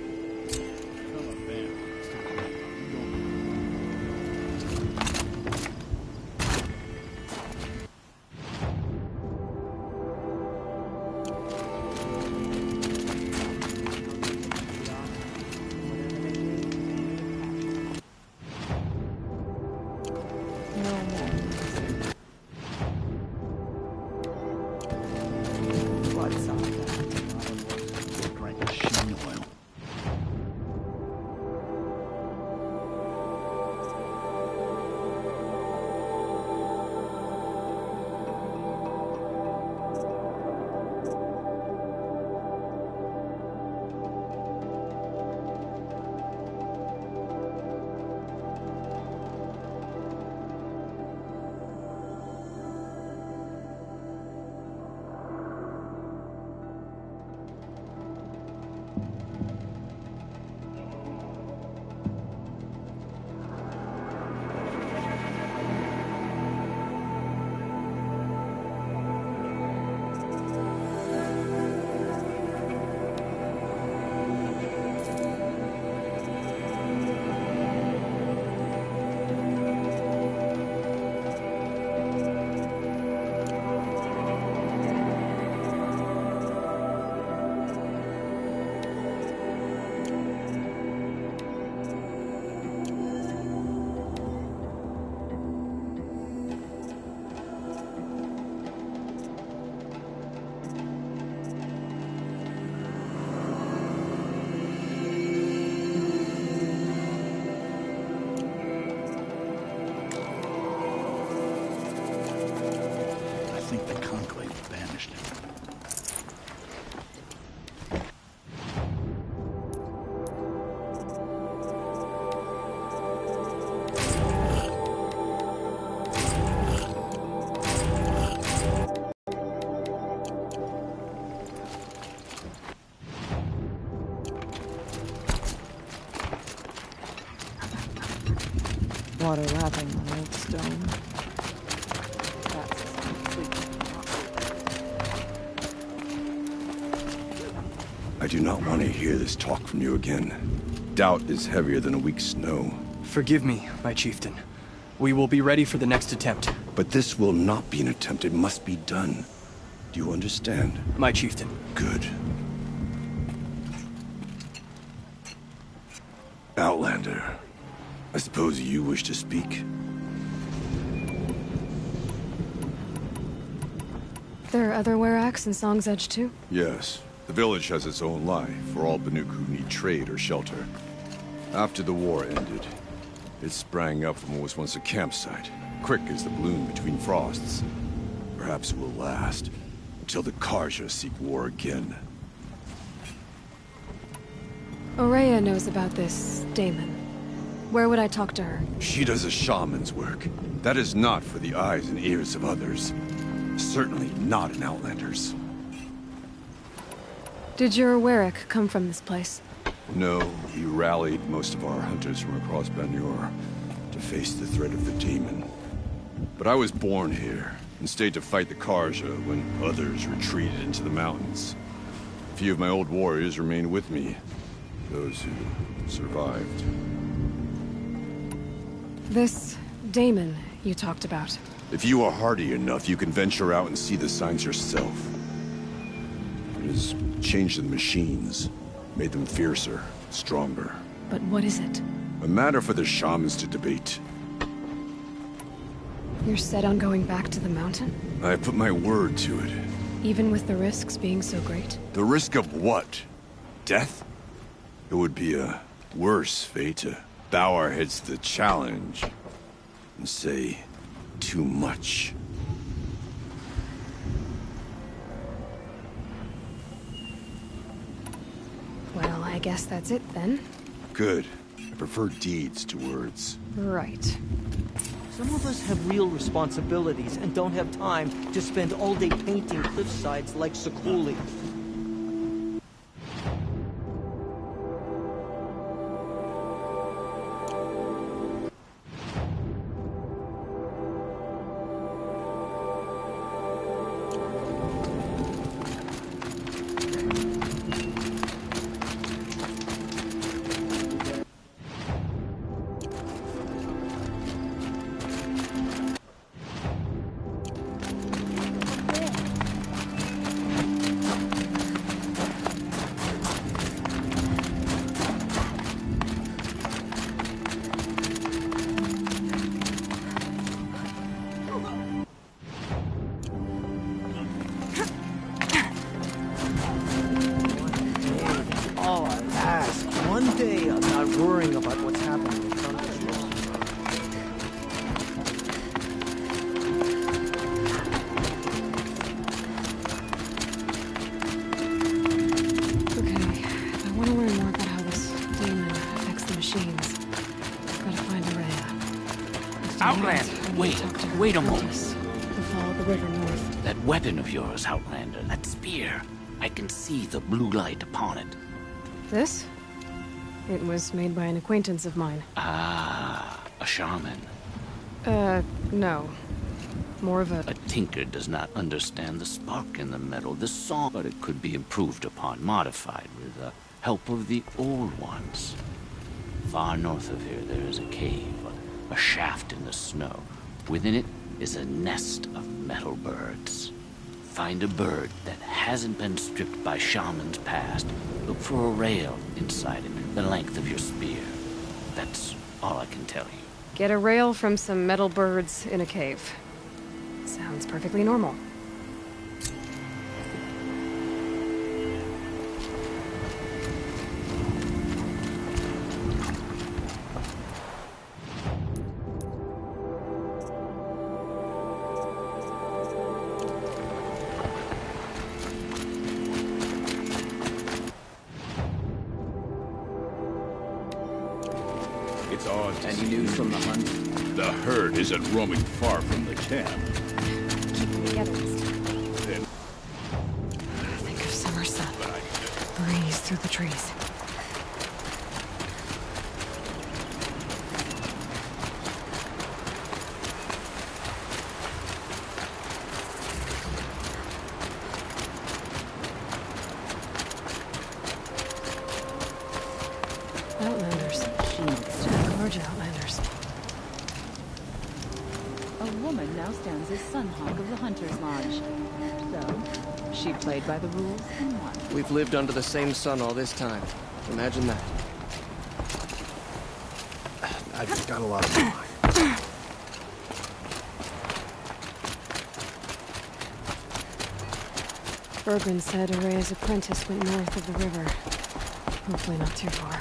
finished. Water lapping on old stone. That's I do not want to hear this talk from you again. Doubt is heavier than a week's snow. Forgive me, my chieftain. We will be ready for the next attempt. But this will not be an attempt. It must be done. Do you understand? My chieftain. Good. Outlander, I suppose you wish to speak? There are other Weraks in Song's Edge too? Yes. The village has its own life for all Banuk who need trade or shelter. After the war ended, it sprang up from what was once a campsite, quick as the bloom between frosts. Perhaps it will last, until the Karja seek war again. Ourea knows about this Damon. Where would I talk to her? She does a shaman's work. That is not for the eyes and ears of others. Certainly not an Outlander's. Did your Werak come from this place? No, we rallied most of our hunters from across Banur to face the threat of the demon. But I was born here, and stayed to fight the Karja when others retreated into the mountains. A few of my old warriors remained with me, those who survived. This Damon you talked about. If you are hardy enough, you can venture out and see the signs yourself. It has changed the machines, made them fiercer, stronger. But what is it? A matter for the shamans to debate. You're set on going back to the mountain? I have put my word to it. Even with the risks being so great? The risk of what? Death? It would be a worse fate to bow our heads to the challenge and say too much. Well, I guess that's it then. Good. I prefer deeds to words. Right. Some of us have real responsibilities and don't have time to spend all day painting cliffsides like Sekuli. Wait a moment. We'll follow the river north. That weapon of yours, Outlander, that spear. I can see the blue light upon it. This? It was made by an acquaintance of mine. Ah, a shaman. No. More of a... A tinker does not understand the spark in the metal, the song, but it could be improved upon, modified with the help of the old ones. Far north of here, there is a cave, a shaft in the snow. Within it is a nest of metal birds. Find a bird that hasn't been stripped by shamans past. Look for a rail inside it, the length of your spear. That's all I can tell you. Get a rail from some metal birds in a cave. Sounds perfectly normal. Any news from the hunt? The herd isn't roaming far from the camp. Keeping together this time. Then Think of summer sun. Breeze through the trees. Outlanders. Large outlanders. A woman now stands as Sunhawk of the Hunter's Lodge. So, she played by the rules and won. We've lived under the same sun all this time. Imagine that. I've got a lot of wine. Bergren said Araya's apprentice went north of the river. Hopefully not too far.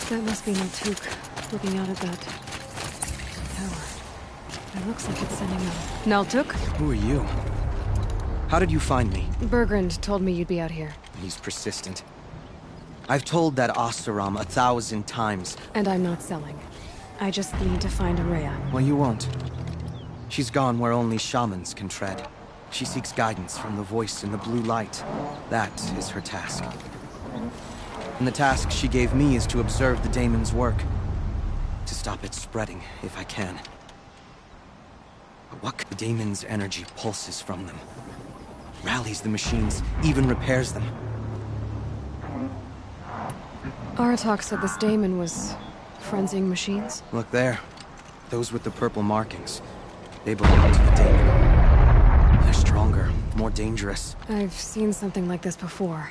That must be Naltuk, looking out at that tower. It looks like it's sending out. Naltuk? Who are you? How did you find me? Bergrand told me you'd be out here. He's persistent. I've told that Oseram 1,000 times. And I'm not selling. I just need to find Araya. Well, you won't. She's gone where only shamans can tread. She seeks guidance from the voice in the blue light. That is her task. And the task she gave me is to observe the daemon's work. To stop it spreading, if I can. But what the daemon's energy pulses from them. Rallies the machines, even repairs them. Aratak said this daemon was frenzying machines. Look there. Those with the purple markings. They belong to the daemon. They're stronger, more dangerous. I've seen something like this before.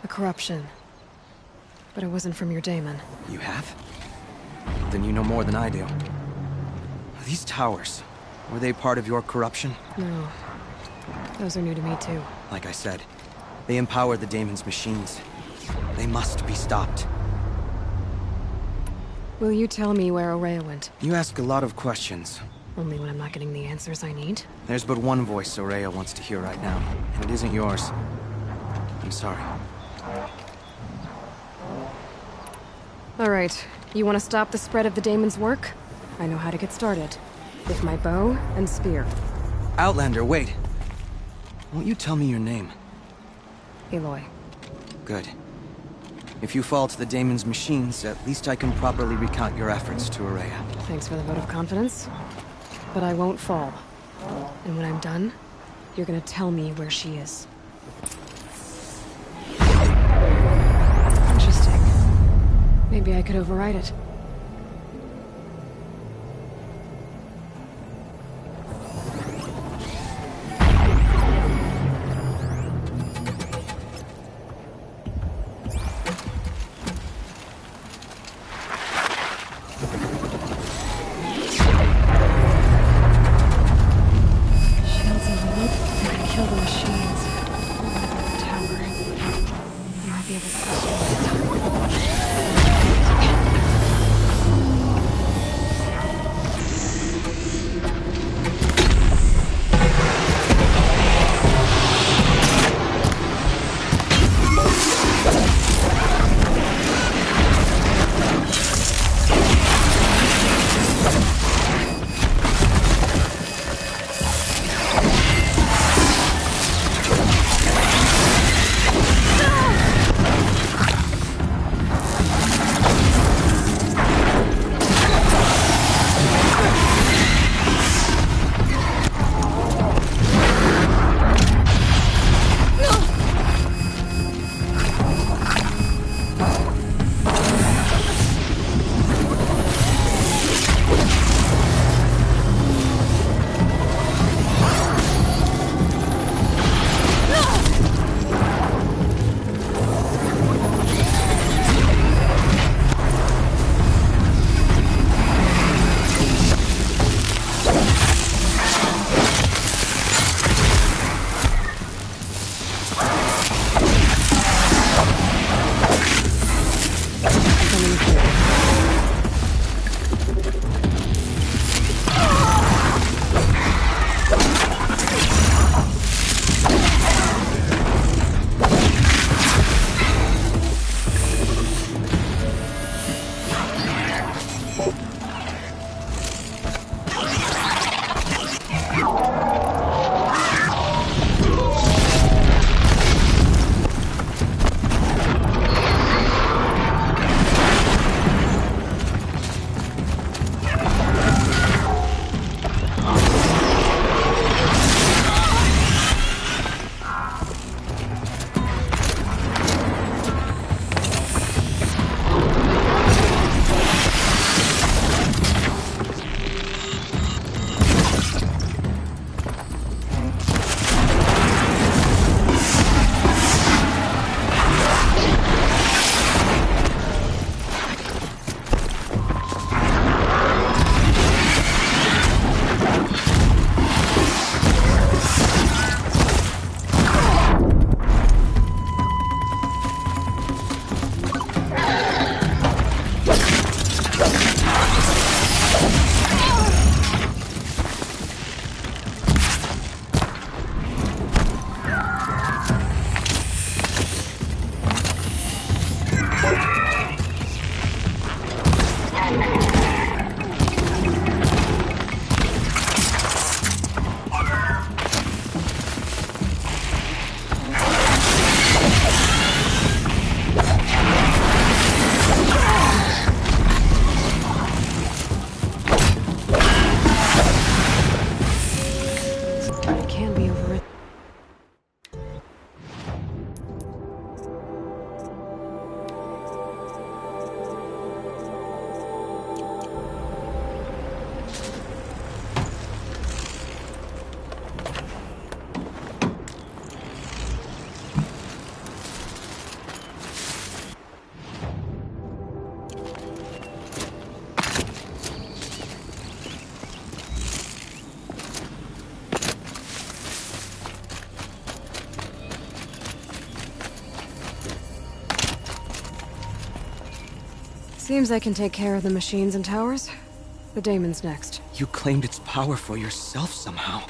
A corruption. But it wasn't from your daemon. You have? Then you know more than I do. These towers, were they part of your corruption? No. Those are new to me too. Like I said, they empower the daemon's machines. They must be stopped. Will you tell me where Araya went? You ask a lot of questions. Only when I'm not getting the answers I need. There's but one voice Araya wants to hear right now, and it isn't yours. I'm sorry. Alright, you want to stop the spread of the daemon's work? I know how to get started. With my bow and spear. Outlander, wait. Won't you tell me your name? Aloy. Good. If you fall to the daemon's machines, at least I can properly recount your efforts to Araya. Thanks for the vote of confidence. But I won't fall. And when I'm done, you're gonna tell me where she is. Interesting. Maybe I could override it. Seems I can take care of the machines and towers. The Daemon's next. You claimed its power for yourself somehow.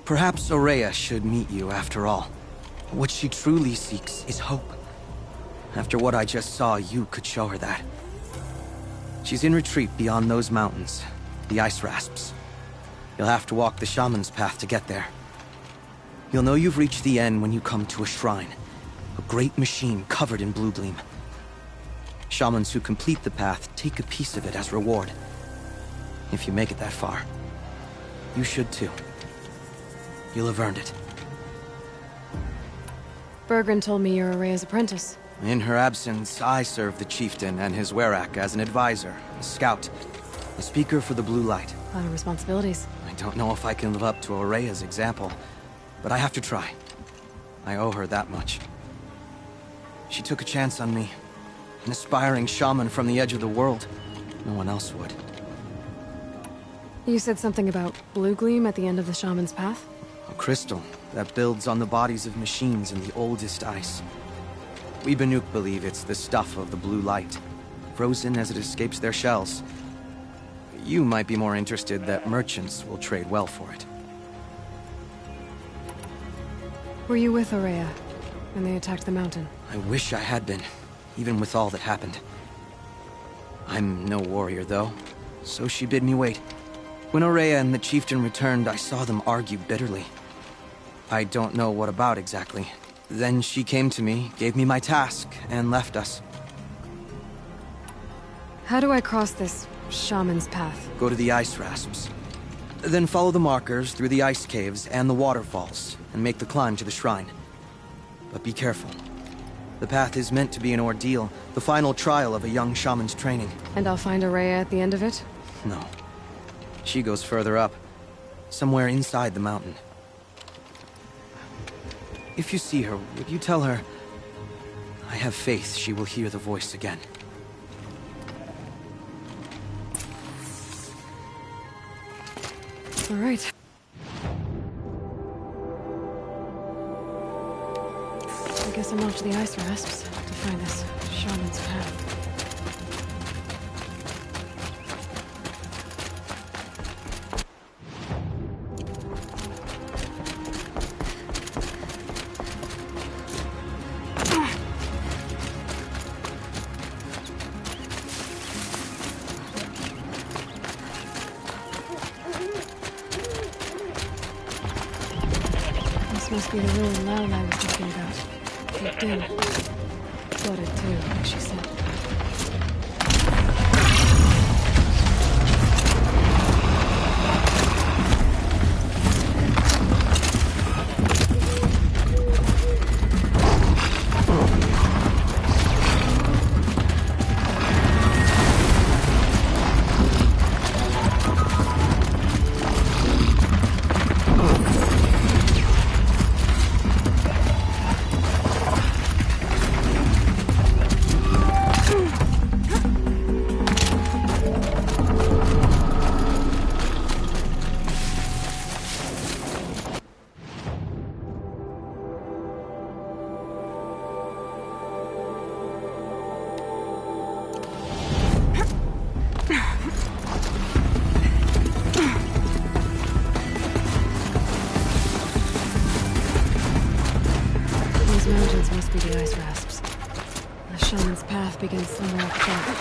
Perhaps Ourea should meet you after all. What she truly seeks is hope. After what I just saw, you could show her that. She's in retreat beyond those mountains, the Ice Rasps. You'll have to walk the Shaman's Path to get there. You'll know you've reached the end when you come to a shrine. A great machine covered in blue gleam. Shamans who complete the path take a piece of it as reward. If you make it that far, you should too. You'll have earned it. Bergren told me you're Ourea's apprentice. In her absence, I serve the chieftain and his werak as an advisor, a scout, a speaker for the Blue Light. A lot of responsibilities. I don't know if I can live up to Ourea's example, but I have to try. I owe her that much. She took a chance on me. An aspiring shaman from the edge of the world. No one else would. You said something about blue gleam at the end of the Shaman's Path? A crystal that builds on the bodies of machines in the oldest ice. We Banuk believe it's the stuff of the Blue Light, frozen as it escapes their shells. You might be more interested that merchants will trade well for it. Were you with Ourea when they attacked the mountain? I wish I had been, even with all that happened. I'm no warrior, though, so she bid me wait. When Ourea and the chieftain returned, I saw them argue bitterly. I don't know what about exactly. Then she came to me, gave me my task, and left us. How do I cross this Shaman's Path? Go to the Ice Rasps. Then follow the markers through the ice caves and the waterfalls, and make the climb to the shrine. But be careful. The path is meant to be an ordeal, the final trial of a young shaman's training. And I'll find Ourea at the end of it? No. She goes further up, somewhere inside the mountain. If you see her, would you tell her, I have faith she will hear the voice again. All right. I guess I'm off to the Ice Rasps to find this Shaman's Path. Must be the ruined mound I was talking about. Looked in. Flooded too, like she said. Mountains must be the Ice Rasps. The Shaman's Path begins somewhere up there.